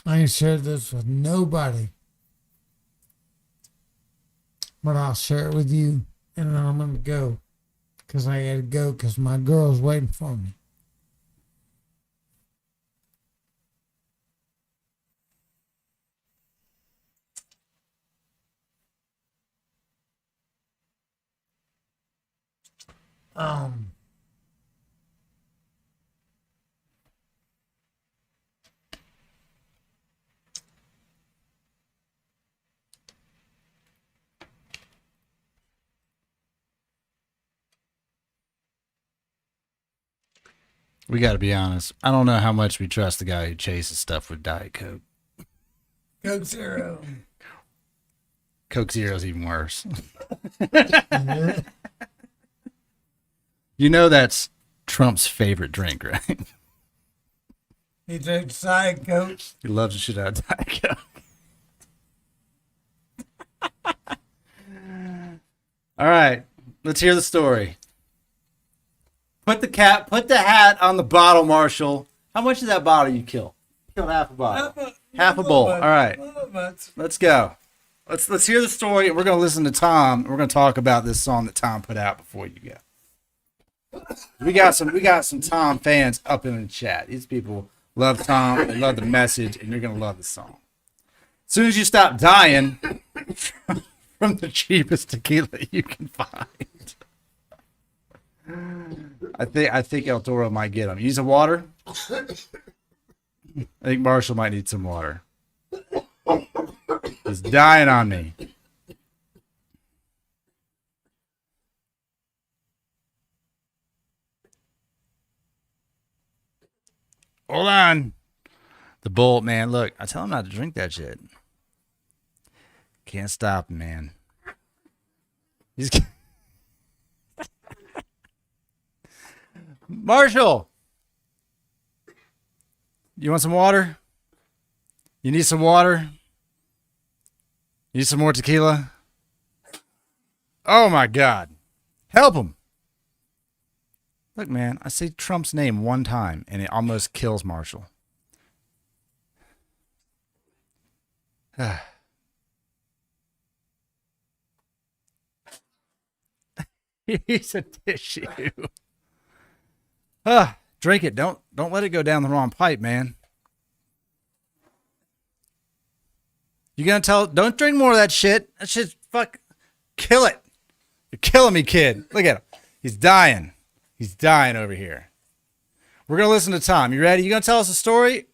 I ain't shared this with nobody. But I'll share it with you. And then I'm going to go. Because I got to go because my girl's waiting for me. We got to be honest. I don't know how much we trust the guy who chases stuff with Diet Coke. Coke Zero. Coke Zero's even worse. You know that's Trump's favorite drink, right? He drinks Diet Coke. He loves the shit out of Diet Coke. All right, let's hear the story. Put the hat on the bottle, Marshall. How much of that bottle you kill? Killed half a bottle. Half a bowl. All right, let's go. Let's hear the story. We're gonna listen to Tom. We're gonna talk about this song that Tom put out before you go. We got some Tom fans up in the chat. These people love Tom. They love the message, and you're gonna love the song. As soon as you stop dying from the cheapest tequila you can find. I think El Toro might get him. You need some water? I think Marshall might need some water. He's dying on me. Hold on. The Bolt, man. Look, I tell him not to drink that shit. Can't stop him, man. He's Marshall, you want some water? You need some water? You need some more tequila? Oh my God. Help him. Look, man, I say Trump's name one time and it almost kills Marshall. He's a tissue. Drink it. Don't let it go down the wrong pipe, man. You gonna tell? Don't drink more of that shit. That shit's kill it. You're killing me, kid. Look at him. He's dying. He's dying over here. We're gonna listen to Tom. You ready? You gonna tell us a story?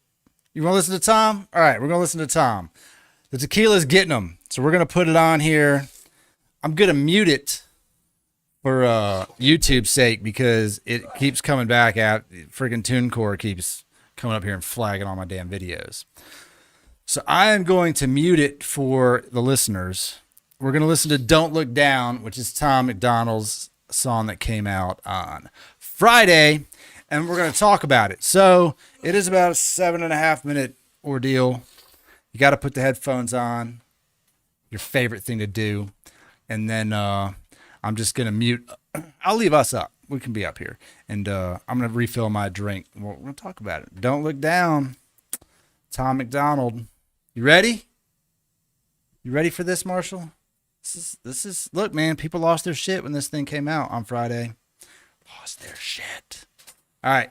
You want to listen to Tom? All right, we're gonna listen to Tom. The tequila's getting him, so we're gonna put it on here. I'm gonna mute it for YouTube's sake because it keeps coming back out. Freaking TuneCore keeps coming up here and flagging all my damn videos. So I am going to mute it for the listeners. We're going to listen to Don't Look Down, which is Tom McDonald's song that came out on Friday, and we're going to talk about it. So it is about a 7.5 minute ordeal. You got to put the headphones on, your favorite thing to do, and then I'm just going to mute. I'll leave us up. We can be up here, and I'm going to refill my drink. We're going to talk about it. Don't Look Down, Tom McDonald. You ready? You ready for this, Marshall? This is look, man, people lost their shit when this thing came out on Friday. Lost their shit. All right.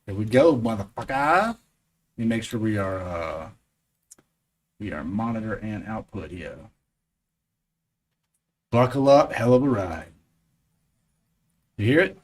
Here we go, motherfucker. Let me make sure we are monitor and output here. Buckle up, hell of a ride. You hear it?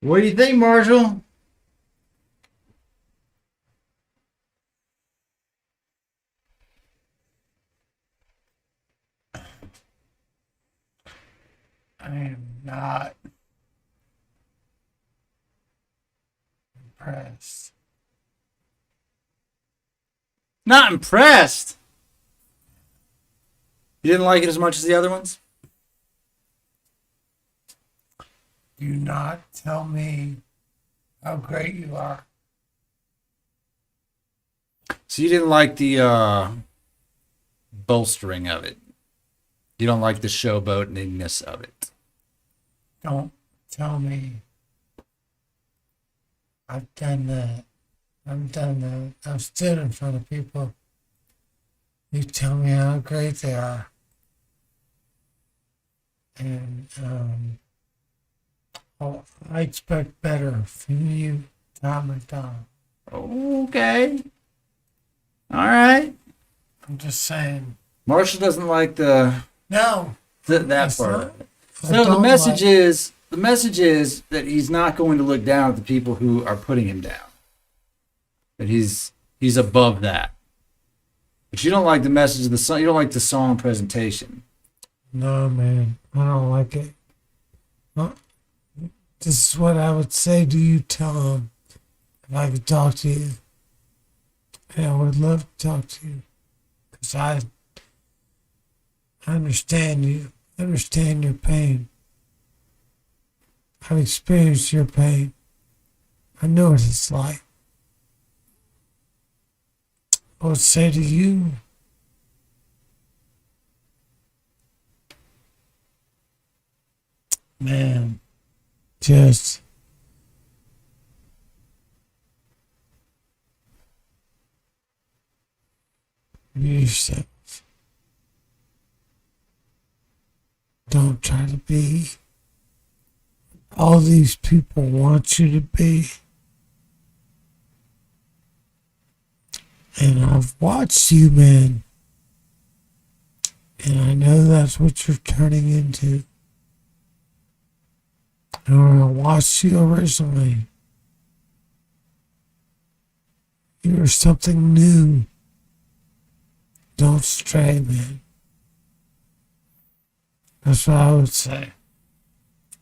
What do you think, Marshall? I am not impressed. Not impressed. You didn't like it as much as the other ones? Do not tell me how great you are. So you didn't like the bolstering of it. You don't like the showboatiness of it. Don't tell me I've done that. I've done that. I've stood in front of people. You tell me how great they are. And I expect better from you, Tom McDonald. Okay. All right. I'm just saying. Marshall doesn't like that It's part. not- I So the don't message like- is that he's not going to look down at the people who are putting him down. That he's above that. But you don't like the message of the song. You don't like the song presentation. No, man, I don't like it. Well, this is what I would say to you, Tom, if I could talk to you. And I would love to talk to you. Because I understand you. I understand your pain. I've experienced your pain. I know what it's like. I would say to you, man, just be yourself. Don't try to be all these people want you to be. And I've watched you, man. And I know that's what you're turning into. And when I watched you originally, you were something new. Don't stray, man. That's what I would say.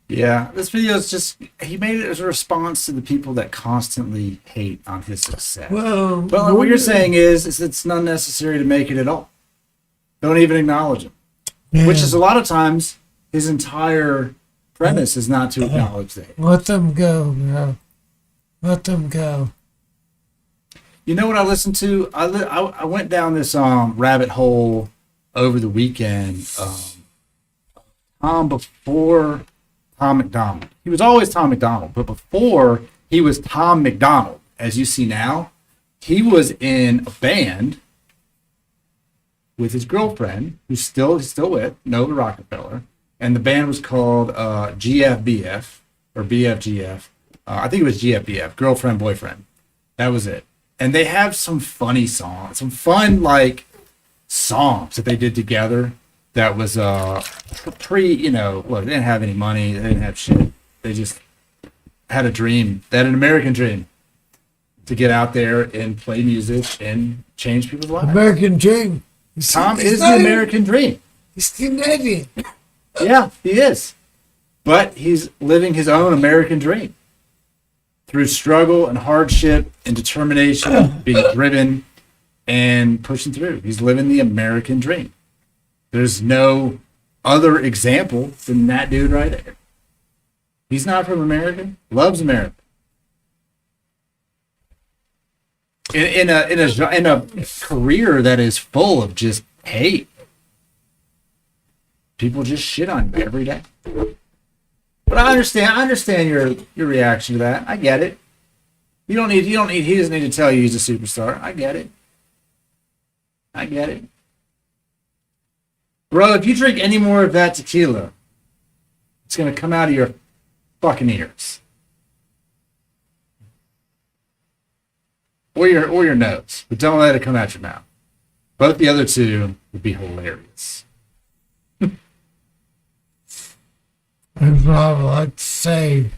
Yeah, this video is just, he made it as a response to the people that constantly hate on his success. Well, But what you're saying is it's not necessary to make it at all. Don't even acknowledge him. man, Which is a lot of times his entire premise is not to acknowledge that. let them go, bro. Let them go. You know what I listened to? I went down this rabbit hole over the weekend. Before Tom McDonald. He was always Tom McDonald, but before he was Tom McDonald, as you see now, he was in a band with his girlfriend, who's still with Nova Rockefeller, and the band was called GFBF or BFGF. I think it was GFBF, girlfriend boyfriend. That was it. And they have some funny songs, some fun songs that they did together. That was they didn't have any money, they didn't have shit. They just had a dream. They had an American dream to get out there and play music and change people's lives. American dream. Tom is the American dream. He's Canadian. Yeah, he is. But he's living his own American dream through struggle and hardship and determination, being driven and pushing through. He's living the American dream. There's no other example than that dude right there. He's not from America, loves America. In a career that is full of just hate. People just shit on you every day. But I understand your reaction to that. I get it. He doesn't need to tell you he's a superstar. I get it. Bro, if you drink any more of that tequila, it's going to come out of your fucking ears. Or your nose. But don't let it come out your mouth. Both the other two would be hilarious. That's what I would like to say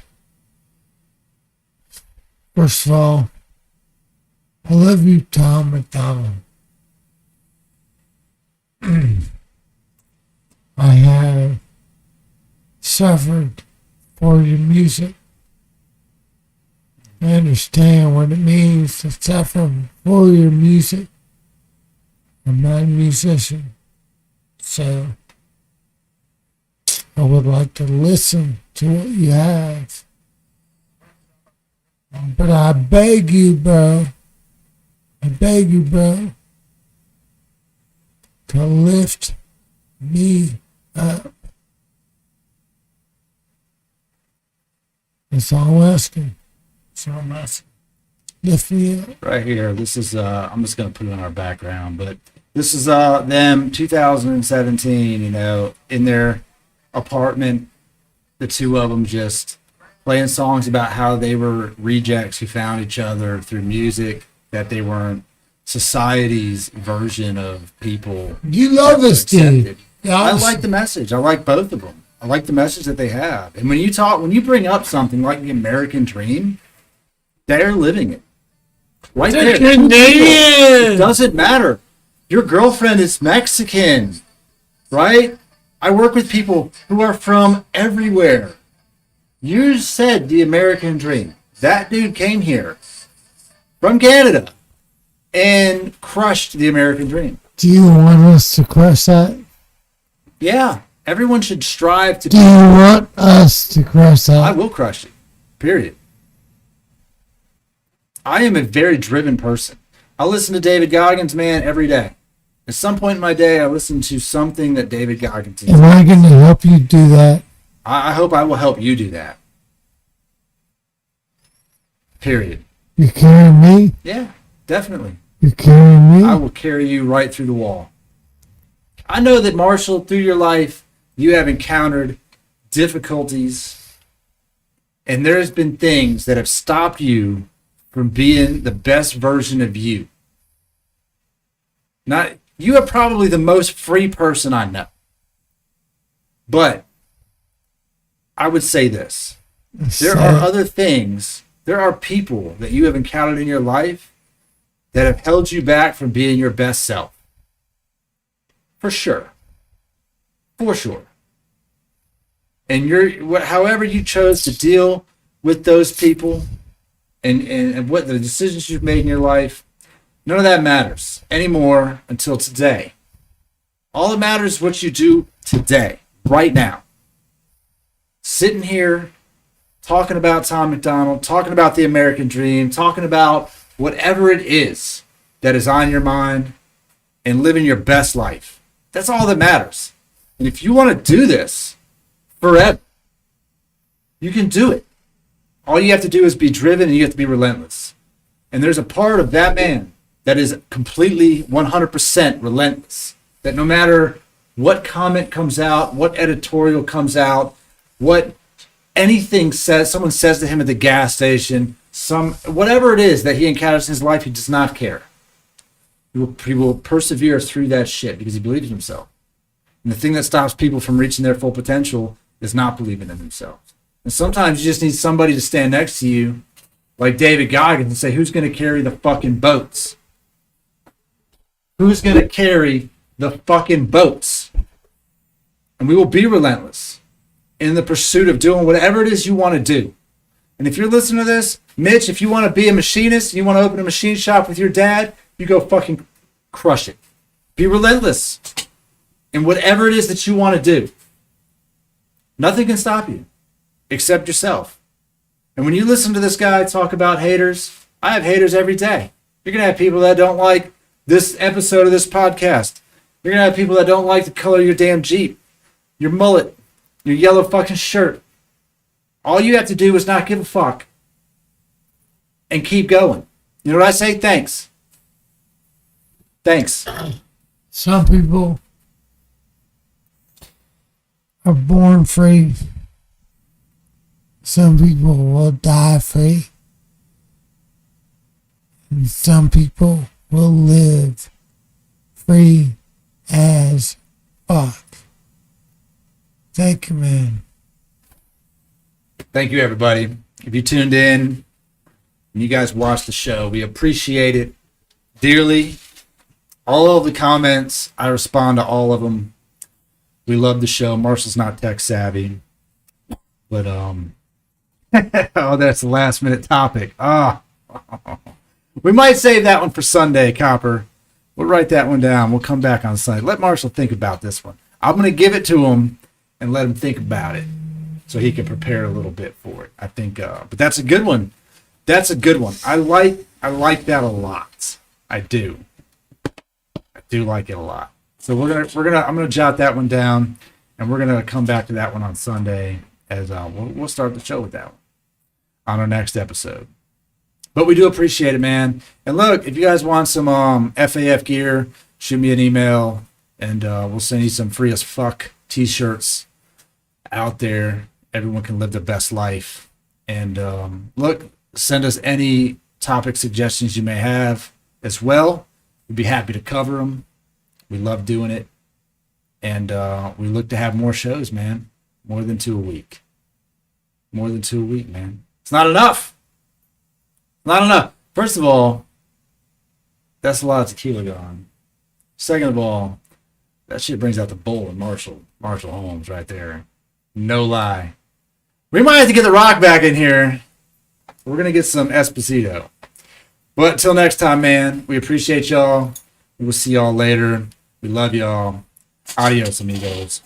First of all, I love you, Tom McDonald. I have suffered for your music. I understand what it means to suffer for your music. I'm not a musician, so I would like to listen to what you have. But I beg you, bro, to lift me up. That's all I'm asking. Lift me up. Right here. This is I'm just gonna put it on our background, but this is them 2017, in their apartment, the two of them just playing songs about how they were rejects who found each other through music, that they weren't society's version of people. You love this dude. Yeah, I like the message. I like both of them. I like the message that they have. And when you bring up something like the American dream, they're living it. Right there. It doesn't matter. Your girlfriend is Mexican, right? I work with people who are from everywhere. You said the American dream. That dude came here from Canada and crushed the American dream. Do you want us to crush that? Yeah. Everyone should strive to. Do you want us to crush that? I will crush it. Period. I am a very driven person. I listen to David Goggins, man, every day. At some point in my day, I listen to something that David Goggins is. Am I going to help you do that? I hope I will help you do that. Period. You carrying me? Yeah, definitely. You carrying me? I will carry you right through the wall. I know that, Marshall, through your life, you have encountered difficulties, and there's been things that have stopped you from being the best version of you. You are probably the most free person I know. But I would say this. There are other things, there are people that you have encountered in your life that have held you back from being your best self. For sure. For sure. And however you chose to deal with those people and what the decisions you've made in your life, none of that matters anymore until today. All that matters is what you do today, right now. Sitting here, talking about Tom McDonald, talking about the American dream, talking about whatever it is that is on your mind, and living your best life. That's all that matters. And if you want to do this forever, you can do it. All you have to do is be driven, and you have to be relentless. And there's a part of that man that is completely 100% relentless. That no matter what comment comes out, what editorial comes out, what anything someone says to him at the gas station, whatever it is that he encounters in his life, he does not care. He will persevere through that shit because he believes in himself. And the thing that stops people from reaching their full potential is not believing in themselves. And sometimes you just need somebody to stand next to you, like David Goggins, and say, who's going to carry the fucking boats? Who's going to carry the fucking boats? And we will be relentless in the pursuit of doing whatever it is you want to do. And if you're listening to this, Mitch, if you want to be a machinist, you want to open a machine shop with your dad, you go fucking crush it. Be relentless in whatever it is that you want to do. Nothing can stop you except yourself. And when you listen to this guy talk about haters, I have haters every day. You're going to have people that don't like this episode of this podcast. You're going to have people that don't like the color of your damn Jeep, your mullet, your yellow fucking shirt. All you have to do is not give a fuck and keep going. You know what I say? Thanks. Thanks. Some people are born free. Some people will die free. And some people will live free as fuck. Thank you, man. Thank you, everybody. If you tuned in, and you guys watch the show. We appreciate it dearly. All of the comments, I respond to all of them. We love the show. Marshall's not tech savvy, but oh, that's the last minute topic. We might save that one for Sunday, Copper. We'll write that one down. We'll come back on Sunday. Let Marshall think about this one. I'm going to give it to him and let him think about it so he can prepare a little bit for it. I think, but that's a good one. That's a good one. I like that a lot. I do like it a lot. So I'm gonna jot that one down, and we're gonna come back to that one on Sunday as we'll start the show with that one on our next episode. But we do appreciate it, man. And look, if you guys want some FAF gear, shoot me an email, and we'll send you some free as fuck t-shirts out there. Everyone can live their best life. And look, send us any topic suggestions you may have as well. We'd be happy to cover them. We love doing it. And we look to have more shows, man. More than 2 a week. More than 2 a week, man. It's not enough. Not enough. First of all, that's a lot of tequila gone. Second of all, that shit brings out the bull in Marshall Holmes right there. No lie. We might have to get the Rock back in here. We're going to get some Esposito. But until next time, man, we appreciate y'all. We'll see y'all later. We love y'all. Adios, amigos.